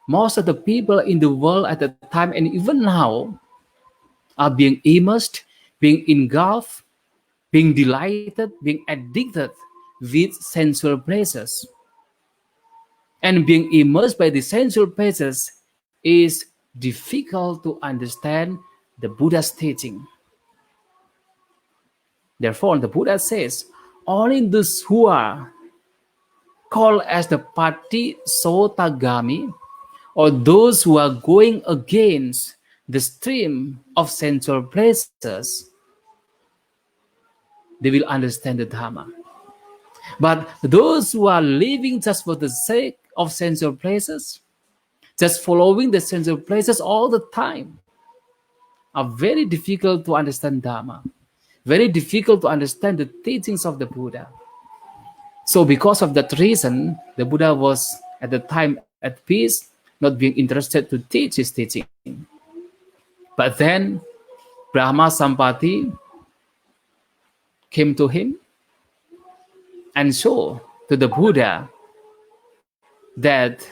most of the people in the world at the time and even now are being immersed, being engulfed, being delighted, being addicted with sensual pleasures. And being immersed by the sensual pleasures is difficult to understand the Buddha's teaching. Therefore, the Buddha says, only those who are called as the Patisotagami, or those who are going against the stream of sensual pleasures, they will understand the Dharma. But those who are living just for the sake of sensual pleasures, just following the sensual pleasures all the time, are very difficult to understand Dharma, very difficult to understand the teachings of the Buddha. So because of that reason, the Buddha was at the time at peace, not being interested to teach his teaching. But then Brahma Sampati came to him and showed to the Buddha that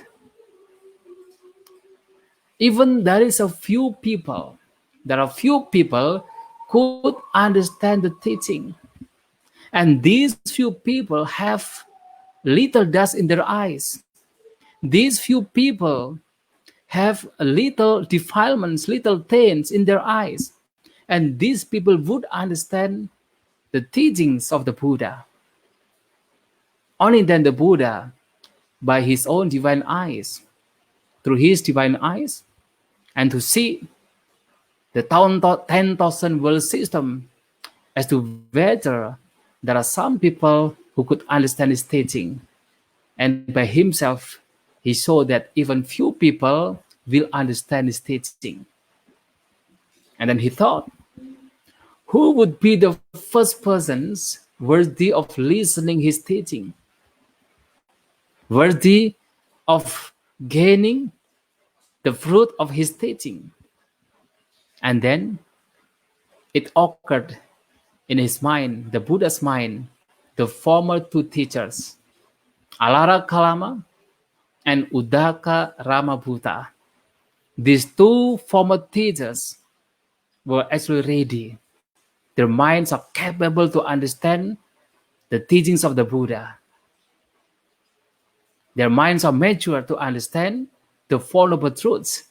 even there are few people could understand the teaching. And these few people have little dust in their eyes. These few people have little defilements, little stains in their eyes. And these people would understand the teachings of the Buddha. Only then the Buddha, by his own divine eyes, through his divine eyes, and to see the 10,000 world system as to whether there are some people who could understand his teaching. And by himself, he saw that even few people will understand his teaching. And then he thought, who would be the first persons worthy of listening his teaching? Worthy of gaining the fruit of his teaching? And then it occurred in his mind, the Buddha's mind, the former two teachers, Alara Kalama and Udaka Ramabhuta. These two former teachers were actually ready. Their minds are capable to understand the teachings of the Buddha. Their minds are mature to understand the Four Noble Truths.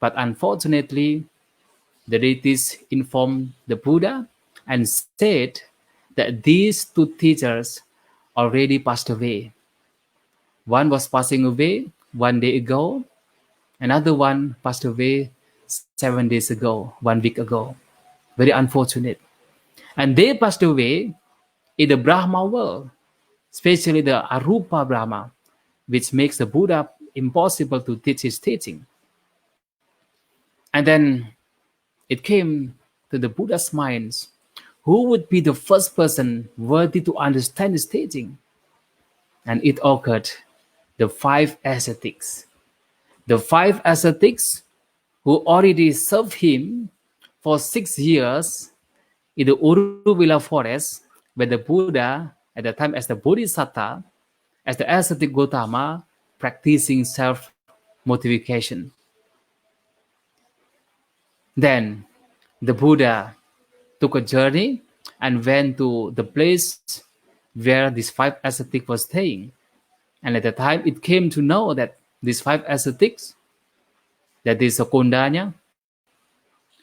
But unfortunately, the deities informed the Buddha and said that these two teachers already passed away. One was passing away 1 day ago, Another one passed away 7 days ago, 1 week ago. Very unfortunate. And they passed away in the Brahma world, especially the Arupa Brahma, which makes the Buddha impossible to teach his teaching. And then it came to the Buddha's minds, who would be the first person worthy to understand his teaching? And it occurred, the 5 ascetics. The 5 ascetics who already served him for 6 years in the Uruvela forest, where the Buddha, at the time as the Bodhisattva, as the ascetic Gautama, practicing self-mortification. Then the Buddha took a journey and went to the place where these 5 ascetics were staying. And at the time, it came to know that these 5 ascetics, that is Kondanya,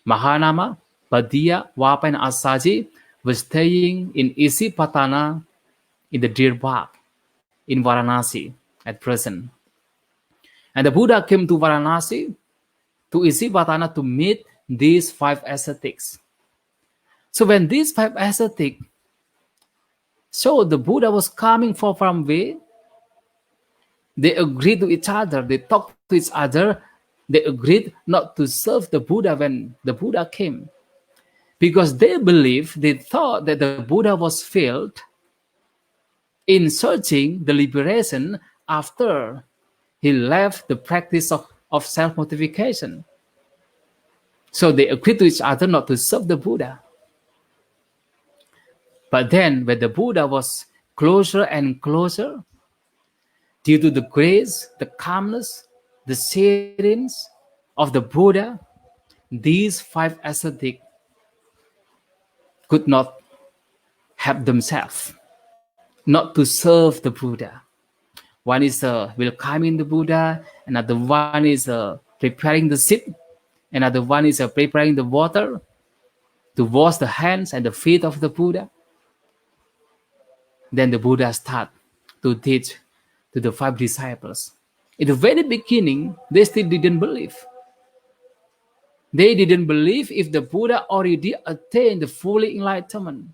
Mahanama, Padilla, Wapa, and Asaji, were staying in Isipatana in the Deer Park in Varanasi at present. And the Buddha came to Varanasi, to Isipatana, to meet these 5 ascetics. So when these 5 ascetics saw the Buddha was coming from way, they agreed to each other, they talked to each other, they agreed not to serve the Buddha when the Buddha came. Because they believed, they thought that the Buddha was failed in searching the liberation after he left the practice of self-mortification. So they agreed to each other not to serve the Buddha. But then when the Buddha was closer and closer, due to the grace, the calmness, the serenity of the Buddha, these 5 ascetics could not help themselves not to serve the Buddha. One is welcoming the Buddha, another one is preparing the seat, another one is preparing the water to wash the hands and the feet of the Buddha. Then the Buddha started to teach to the 5 disciples. In the very beginning, they still didn't believe. They didn't believe if the Buddha already attained the fully enlightenment.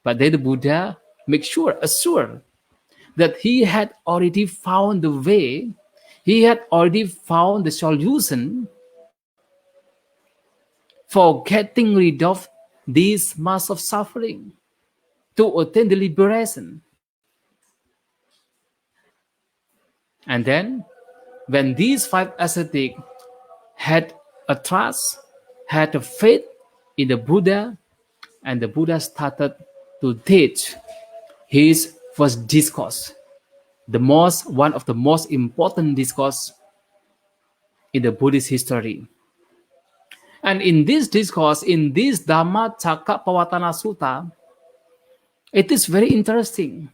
But then the Buddha assured that he had already found the way, he had already found the solution for getting rid of this mass of suffering to attain the liberation. And then, when these 5 ascetics had a trust, had a faith in the Buddha, and the Buddha started to teach his first discourse, one of the most important discourse in the Buddhist history. And in this discourse, in this Dhammacakkappavattana Sutta, it is very interesting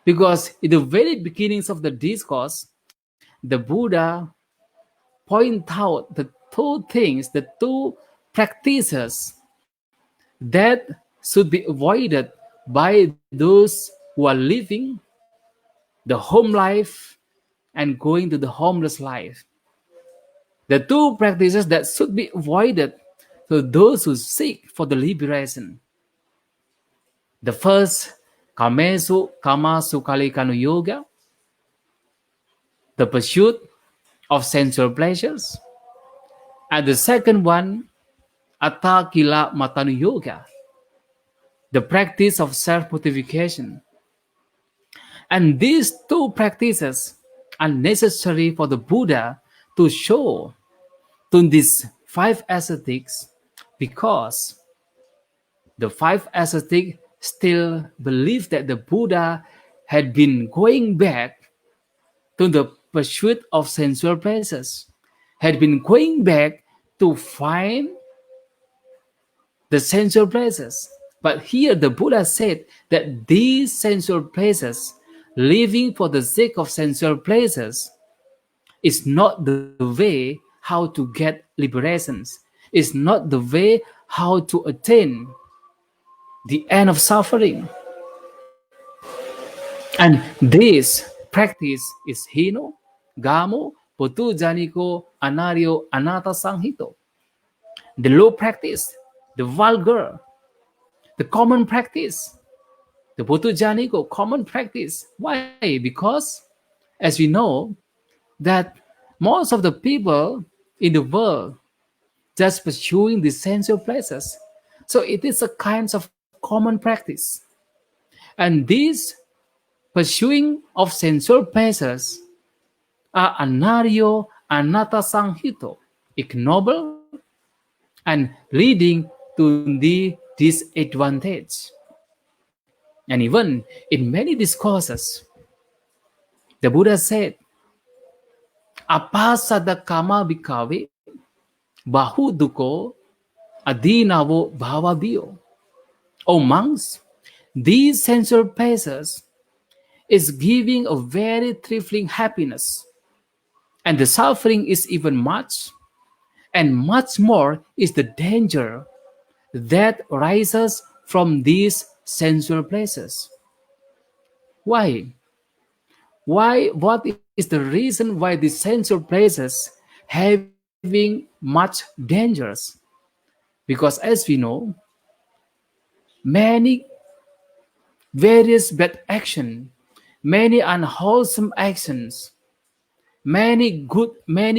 because in the very beginnings of the discourse, the Buddha point out the 2 things, the 2 practices that should be avoided by those who are living the home life and going to the homeless life. The 2 practices that should be avoided to those who seek for the liberation. The first, Kamasukhalikanu Yoga, the pursuit of sensual pleasures. And the second one, Atthakila Matanu Yoga, the practice of self-mortification. And these 2 practices are necessary for the Buddha to show to these 5 ascetics, because the 5 ascetics still believe that the Buddha had been going back to the pursuit of sensual pleasures, had been going back to find the sensual pleasures. But here the Buddha said that these sensual pleasures, living for the sake of sensual pleasures, is not the way how to get liberations. It's not the way how to attain the end of suffering. And this practice is Hino, Gamo, Putu Janiko Anario Anata Sanghito. The low practice, the vulgar, the common practice, the Putu Janiko common practice. Why? Because, as we know, that most of the people in the world just pursuing the sensual pleasures. So it is a kind of common practice. And these pursuing of sensual pleasures are anario anata sanghito, ignoble and leading to the disadvantage. And even in many discourses, the Buddha said, Apasada kama bikawe bahu duko adinavo bhavabio. O monks, these sensual pleasures is giving a very trifling happiness, and the suffering is even much, and much more is the danger that arises from these sensual pleasures. Why? Why? What is the reason why these sensual pleasures having much dangers? Because as we know, many various bad action, many unwholesome actions, many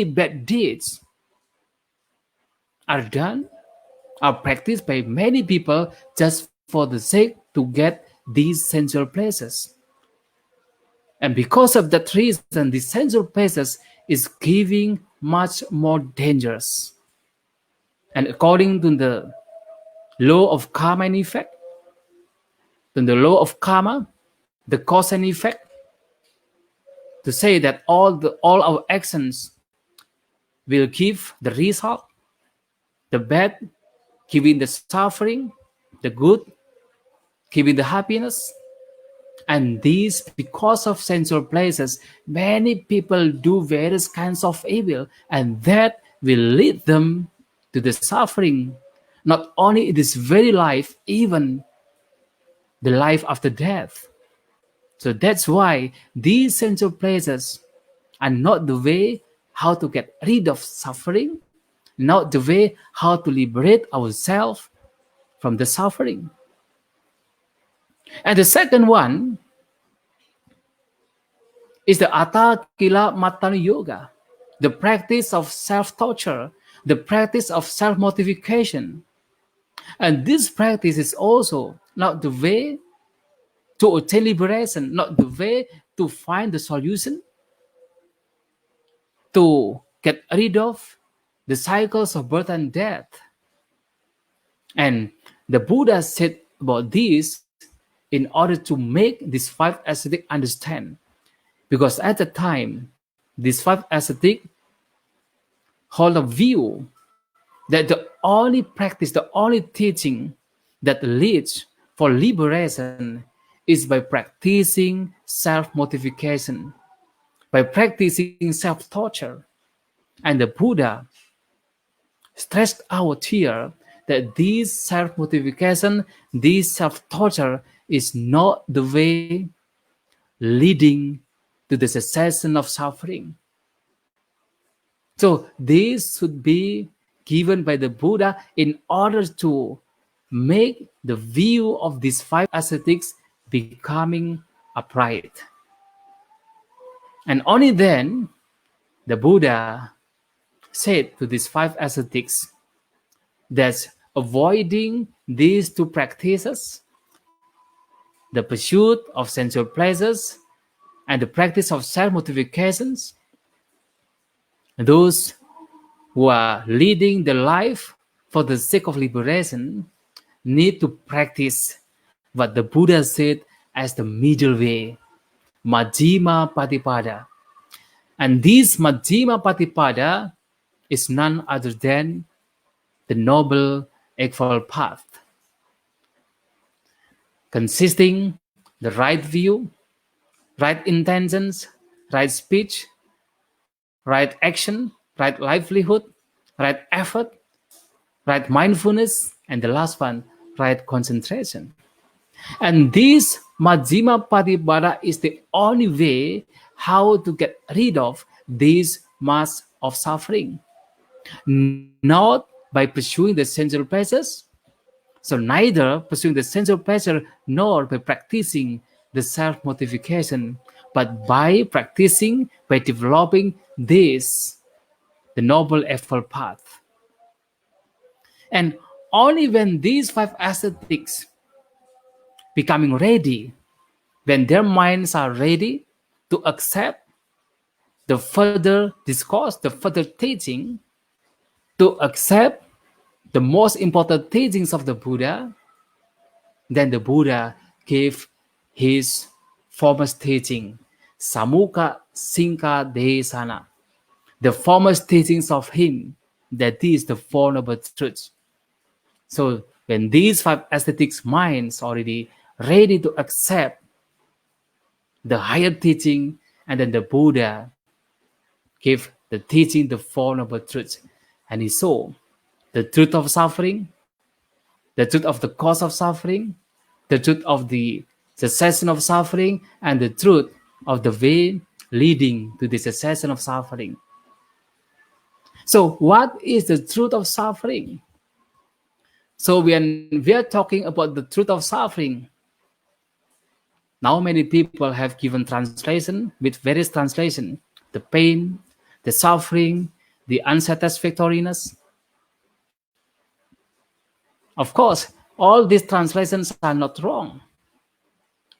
bad deeds are done, are practiced by many people just for the sake to get these sensual pleasures. And because of that reason, the sensual pleasures is giving much more dangers. And according to the law of karma and effect, then the law of karma, the cause and effect, to say that all our actions will give the result, the bad giving the suffering, the good giving the happiness. And these, because of sensual pleasures, many people do various kinds of evil, and that will lead them to the suffering, not only in this very life, even the life after death. So that's why these sensual pleasures are not the way how to get rid of suffering, not the way how to liberate ourselves from the suffering. And the second one is the Atakila Matanu Yoga, the practice of self-torture, the practice of self-mortification. And this practice is also not the way to attain liberation, not the way to find the solution, to get rid of the cycles of birth and death. And the Buddha said about this in order to make these five ascetics understand. Because at the time, these five ascetics hold a view that the only practice, the only teaching that leads for liberation is by practicing self-mortification, by practicing self-torture. And the Buddha stressed out here that this self-mortification, this self-torture is not the way leading to the cessation of suffering. So this should be given by the Buddha in order to make the view of these five ascetics becoming upright. And only then the Buddha said to these five ascetics that avoiding these two practices, the pursuit of sensual pleasures and the practice of self-mortifications, those who are leading the life for the sake of liberation need to practice what the Buddha said as the middle way, Majjhima Patipada. And this Majjhima Patipada is none other than the Noble Eightfold Path, consisting the right view, right intentions, right speech, right action, right livelihood, right effort, right mindfulness, and the last one, right concentration. And this Majjhima Patipada is the only way how to get rid of these mass of suffering, not by pursuing the sensual pleasures. So neither pursuing the sensual pleasure nor by practicing the self-mortification, but by practicing, by developing this, the Noble Eightfold Path. And only when these five ascetics becoming ready, when their minds are ready to accept the further discourse, the further teaching, to accept the most important teachings of the Buddha, then the Buddha gave his foremost teaching, Samukha Sinka Desana, the foremost teachings of him, that is the Four Noble Truths. So when these five aesthetics minds already ready to accept the higher teaching, and then the Buddha gave the teaching, the Four Noble Truths, and he saw the truth of suffering, the truth of the cause of suffering, the truth of the cessation of suffering, and the truth of the way leading to the cessation of suffering. So what is the truth of suffering? So when we are talking about the truth of suffering, now many people have given translation with various translation, the pain, the suffering, the unsatisfactoriness. Of course, all these translations are not wrong,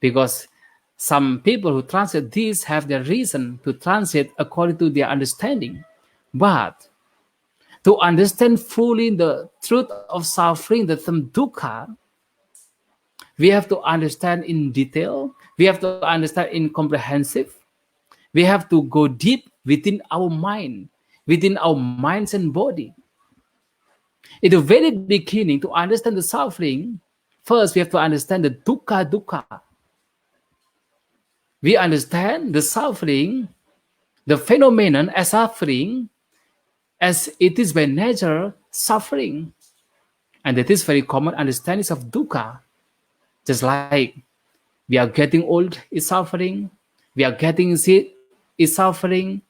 because some people who translate these have their reason to translate according to their understanding. But to understand fully the truth of suffering, the term dukkha, we have to understand in detail, we have to understand in comprehensive, we have to go deep within our mind, within our minds and body. In the very beginning, to understand the suffering, first we have to understand the dukkha. We understand the suffering, the phenomenon as suffering, as it is by nature suffering. And that is very common understanding of dukkha. Just like we are getting old is suffering, we are getting sick is suffering,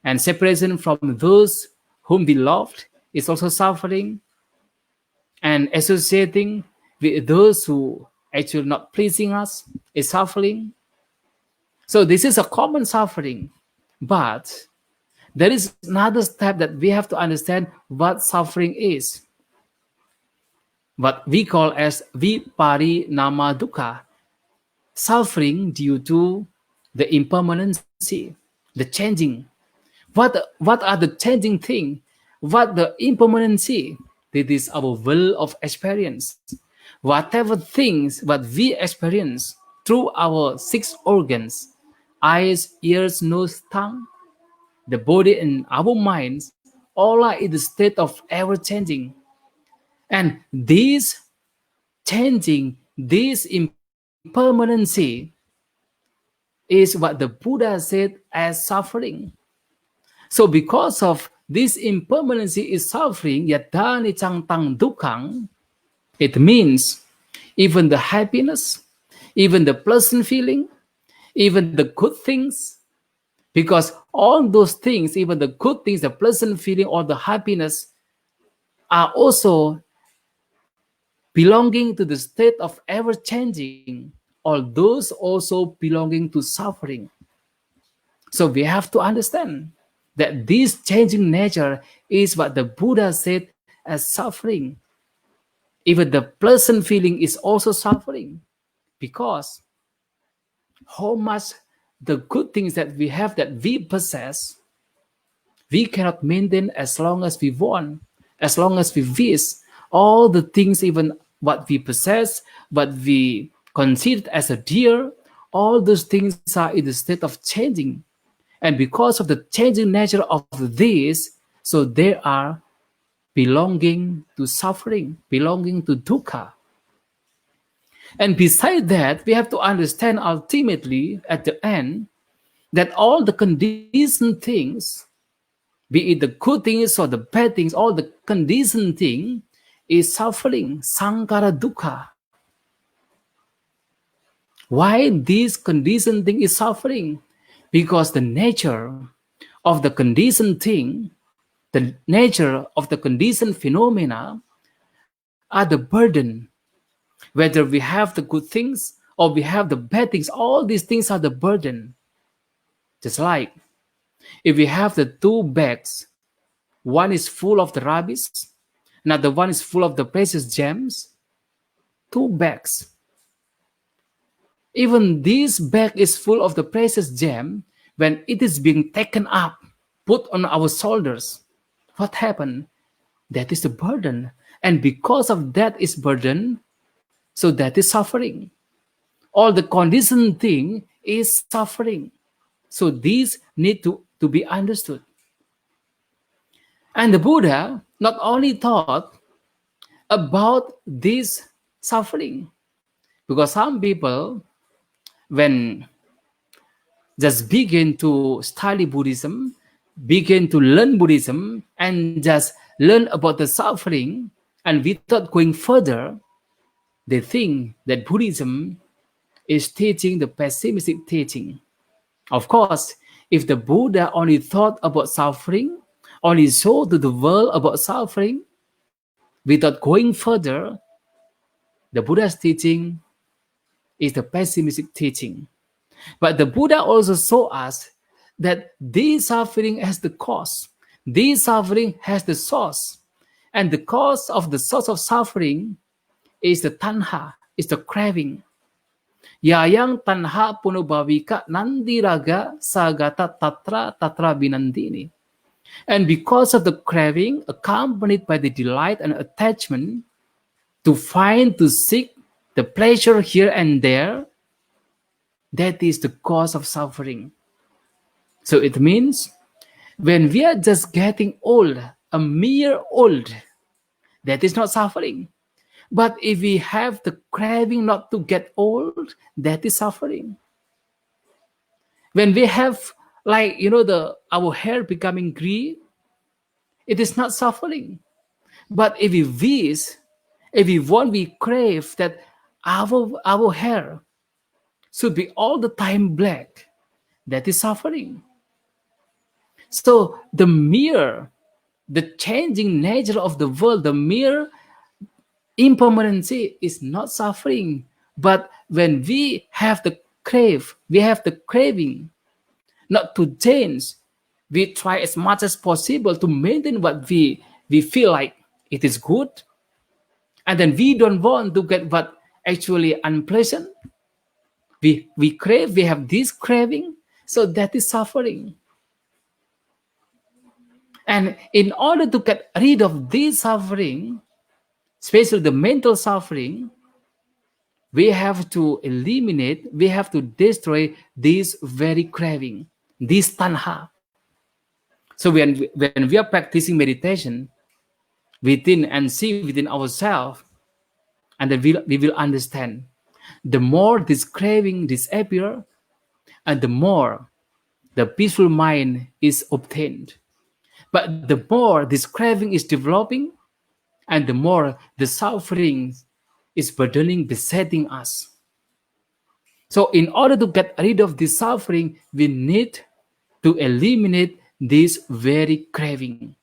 and separation from those whom we loved is also suffering, and associating with those who actually not pleasing us is suffering. So this is a common suffering. But there is another step that we have to understand what suffering is. What we call as viparinama dukkha, suffering due to the impermanency, the changing. What are the changing things? What the impermanency? That is our will of experience. Whatever things what we experience through our six organs, eyes, ears, nose, tongue, the body and our minds, all are in the state of ever changing. And this changing, this impermanency is what the Buddha said as suffering. So because of this impermanency is suffering, yada nicang tang dukkang, it means even the happiness, even the pleasant feeling, even the good things, because all those things, even the good things, the pleasant feeling or the happiness, are also belonging to the state of ever changing, or those also belonging to suffering. So we have to understand that this changing nature is what the Buddha said as suffering. Even the pleasant feeling is also suffering, because how much the good things that we have, that we possess, we cannot maintain as long as we want, as long as we wish. All the things, even what we possess, what we consider as a dear, all those things are in the state of changing. And because of the changing nature of this, so they are belonging to suffering, belonging to dukkha. And beside that, we have to understand ultimately at the end that all the conditioned things, be it the good things or the bad things, all the conditioned thing is suffering, sankhara dukkha. Why this conditioned thing is suffering? Because the nature of the conditioned thing, the nature of the conditioned phenomena are the burden. Whether we have the good things or we have the bad things, all these things are the burden. Just like if we have the two bags, one is full of the rubbish, another one is full of the precious gems, two bags. Even this bag is full of the precious gem. When it is being taken up, put on our shoulders, what happened? That is the burden. And because of that is burden, so that is suffering. All the conditioned thing is suffering. So these need to be understood. And the Buddha not only thought about this suffering, because some people, when just begin to study Buddhism, begin to learn Buddhism, and just learn about the suffering, and without going further, they think that Buddhism is teaching the pessimistic teaching. Of course, if the Buddha only thought about suffering, only showed to the world about suffering, without going further, the Buddha's teaching is the pessimistic teaching. But the Buddha also showed us that this suffering has the cause. This suffering has the source. And the cause of the source of suffering is the tanha, is the craving. Yayang tanha punubhavika nandiraga sagata tatra binandini. And because of the craving, accompanied by the delight and attachment, to find, to seek the pleasure here and there, that is the cause of suffering. So it means when we are just getting old, a mere old, that is not suffering. But if we have the craving not to get old, that is suffering. When we have, like, our hair becoming gray, it is not suffering. But if we wish, if we want, we crave that our hair should be all the time black, that is suffering. So the changing nature of the world, the mere impermanency is not suffering. But when we have the craving not to change, we try as much as possible to maintain what we feel like it is good, and then we don't want to get what actually unpleasant. We crave, we have this craving, so that is suffering. And in order to get rid of this suffering, especially the mental suffering, we have to eliminate, we have to destroy this very craving, this tanha. So when we are practicing meditation within and see within ourselves, and then we will understand, the more this craving disappears, and the more the peaceful mind is obtained. But the more this craving is developing, and the more the suffering is burdening, besetting us. So in order to get rid of this suffering, we need to eliminate this very craving.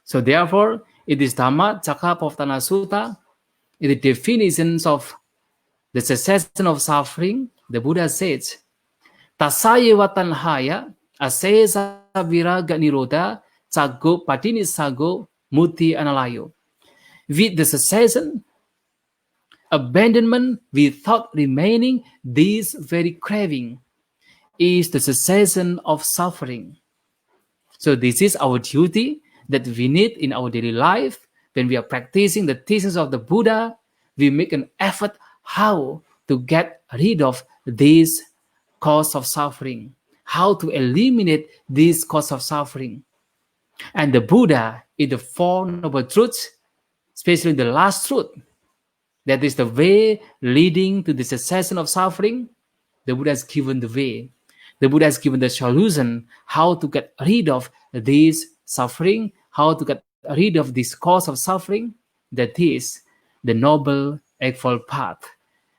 So therefore, it is Dhamma Cakkappavattana Sutta, in the definitions of the cessation of suffering, the Buddha says, Tasayeva tanhaya asesa viraga nirodha cago patinisago muti analayo. With the cessation, abandonment without remaining, this very craving is the cessation of suffering. So this is our duty that we need in our daily life. When we are practicing the teachings of the Buddha, we make an effort how to get rid of this cause of suffering, how to eliminate this cause of suffering. And the Buddha, in the Four Noble Truths, especially the last truth, that is the way leading to the cessation of suffering, the Buddha has given the way. The Buddha has given the solution how to get rid of this suffering, how to get rid of this cause of suffering, that is the Noble Eightfold Path,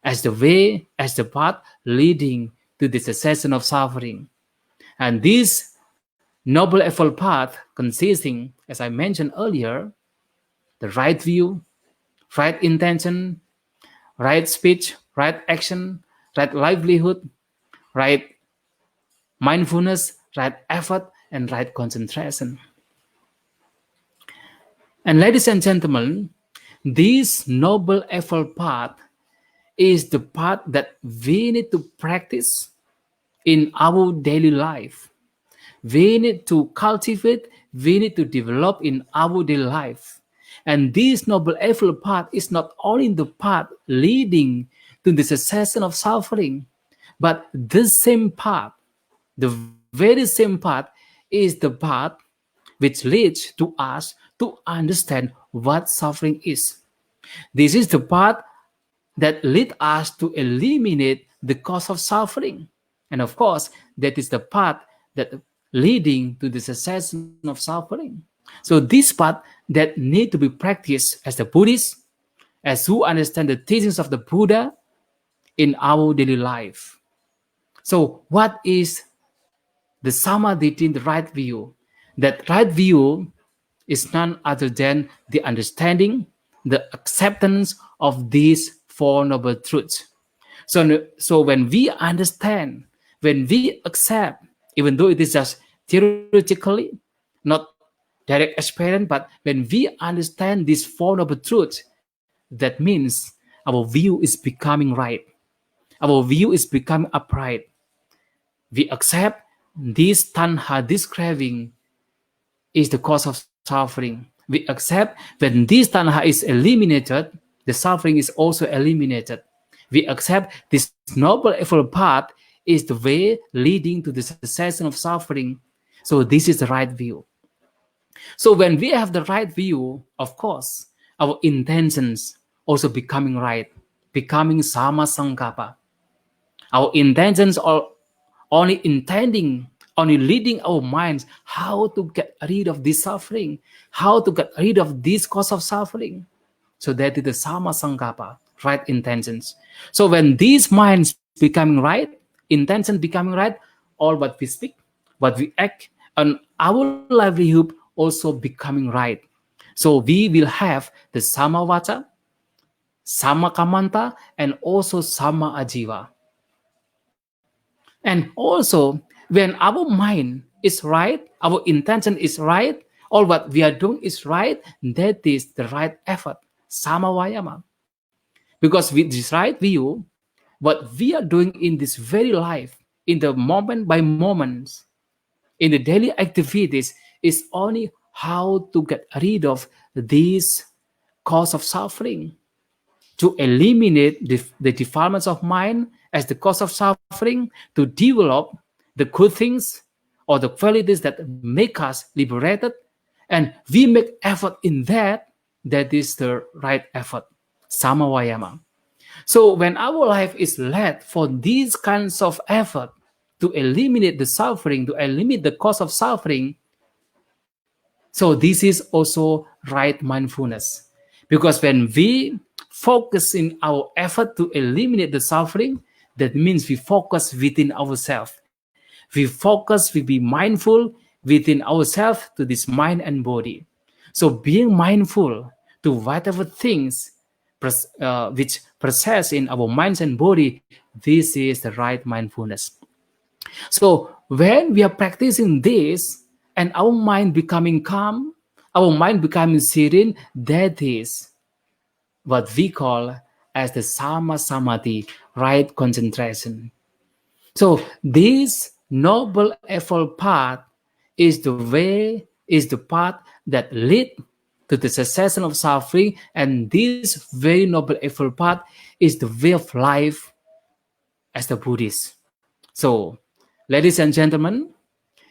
as the way, as the path leading to the cessation of suffering. And this Noble Eightfold Path consisting, as I mentioned earlier, the right view, right intention, right speech, right action, right livelihood, right mindfulness, right effort, and right concentration. And ladies and gentlemen, this Noble Eightfold Path is the path that we need to practice in our daily life. We need to cultivate, we need to develop in our daily life. And this Noble Eightfold Path is not only the path leading to the cessation of suffering, but this same path, the very same path, is the path which leads to us to understand what suffering is. This is the path that lead us to eliminate the cause of suffering. And of course, that is the path that leading to the cessation of suffering. So this path that need to be practiced as the Buddhists, as who understand the teachings of the Buddha in our daily life. So what is the samadhi, the right view? That right view is none other than the understanding, the acceptance of these Four Noble Truths. So when we understand, when we accept, even though it is just theoretically, not direct experience, but when we understand these Four Noble Truths, that means our view is becoming right. Our view is becoming upright. We accept this tanha, this craving is the cause of suffering. We accept when this tanha is eliminated, the suffering is also eliminated. We accept this noble eightfold path is the way leading to the cessation of suffering. So this is the right view. So when we have the right view, of course, our intentions also becoming right, becoming sama sankappa. Our intentions are only intending, only leading our minds how to get rid of this suffering, how to get rid of this cause of suffering. So that is the sama sankappa, right intentions. So when these minds becoming right, intention becoming right, all what we speak, what we act, and our livelihood also becoming right. So we will have the sama vacha, sama kamanta, and also sama ajiva. And also, when our mind is right, our intention is right, all what we are doing is right, that is the right effort, sama vayama. Because with this right view, what we are doing in this very life, in the moment by moments, in the daily activities, is only how to get rid of this cause of suffering, to eliminate the defilements of mind as the cause of suffering, to develop the good things or the qualities that make us liberated, and we make effort in that, that is the right effort, samavayama. So when our life is led for these kinds of effort to eliminate the suffering, to eliminate the cause of suffering, so this is also right mindfulness. Because when we focus in our effort to eliminate the suffering, that means we focus within ourselves. We focus, we be mindful within ourselves to this mind and body. So being mindful to whatever things which process in our minds and body, this is the right mindfulness. So when we are practicing this and our mind becoming calm, our mind becoming serene, that is what we call as the sama samadhi, right concentration. So this noble eightfold path is the way, is the path that lead to the cessation of suffering, and this very noble eightfold path is the way of life as the Buddhist. So, ladies and gentlemen,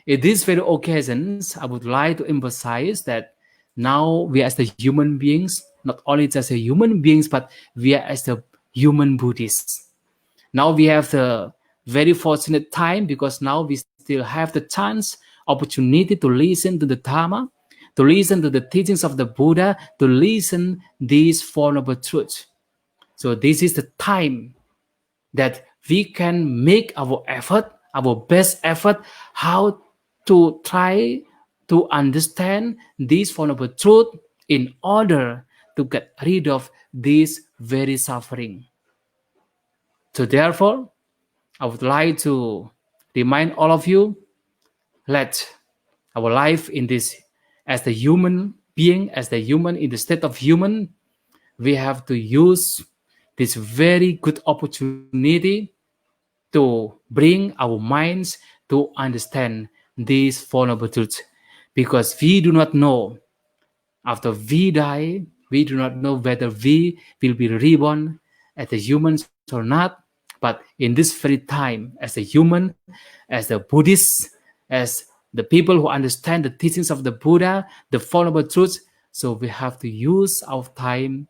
in these very occasions, I would like to emphasize that now we as the human beings, not only just a human beings, but we are as the human Buddhists. Now we have the very fortunate time because now we still have the chance, opportunity to listen to the Dharma, to listen to the teachings of the Buddha, to listen these Four Noble Truths. So this is the time that we can make our effort, our best effort, how to try to understand this Four Noble Truth in order to get rid of this very suffering. So therefore, I would like to remind all of you, let our life in this, as the human being, as the human in the state of human, we have to use this very good opportunity to bring our minds to understand these Four Noble Truths, because we do not know, after we die, we do not know whether we will be reborn as a humans or not. But in this very time, as a human, as the Buddhists, as the people who understand the teachings of the Buddha, the Four Noble Truths, so we have to use our time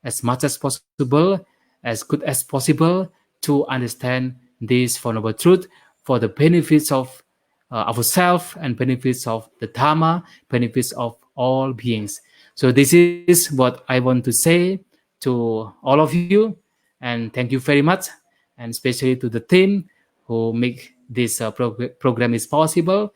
as much as possible, as good as possible, to understand this Four Noble Truth for the benefits of ourselves and benefits of the Dharma, benefits of all beings. So this is what I want to say to all of you, and thank you very much, and especially to the team who make this program is possible.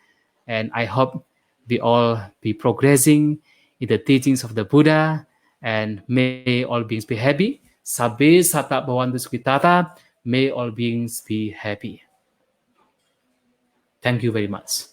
And I hope we all be progressing in the teachings of the Buddha, and may all beings be happy. Sabbe sata bhavantu sukhitata. May all beings be happy. Thank you very much.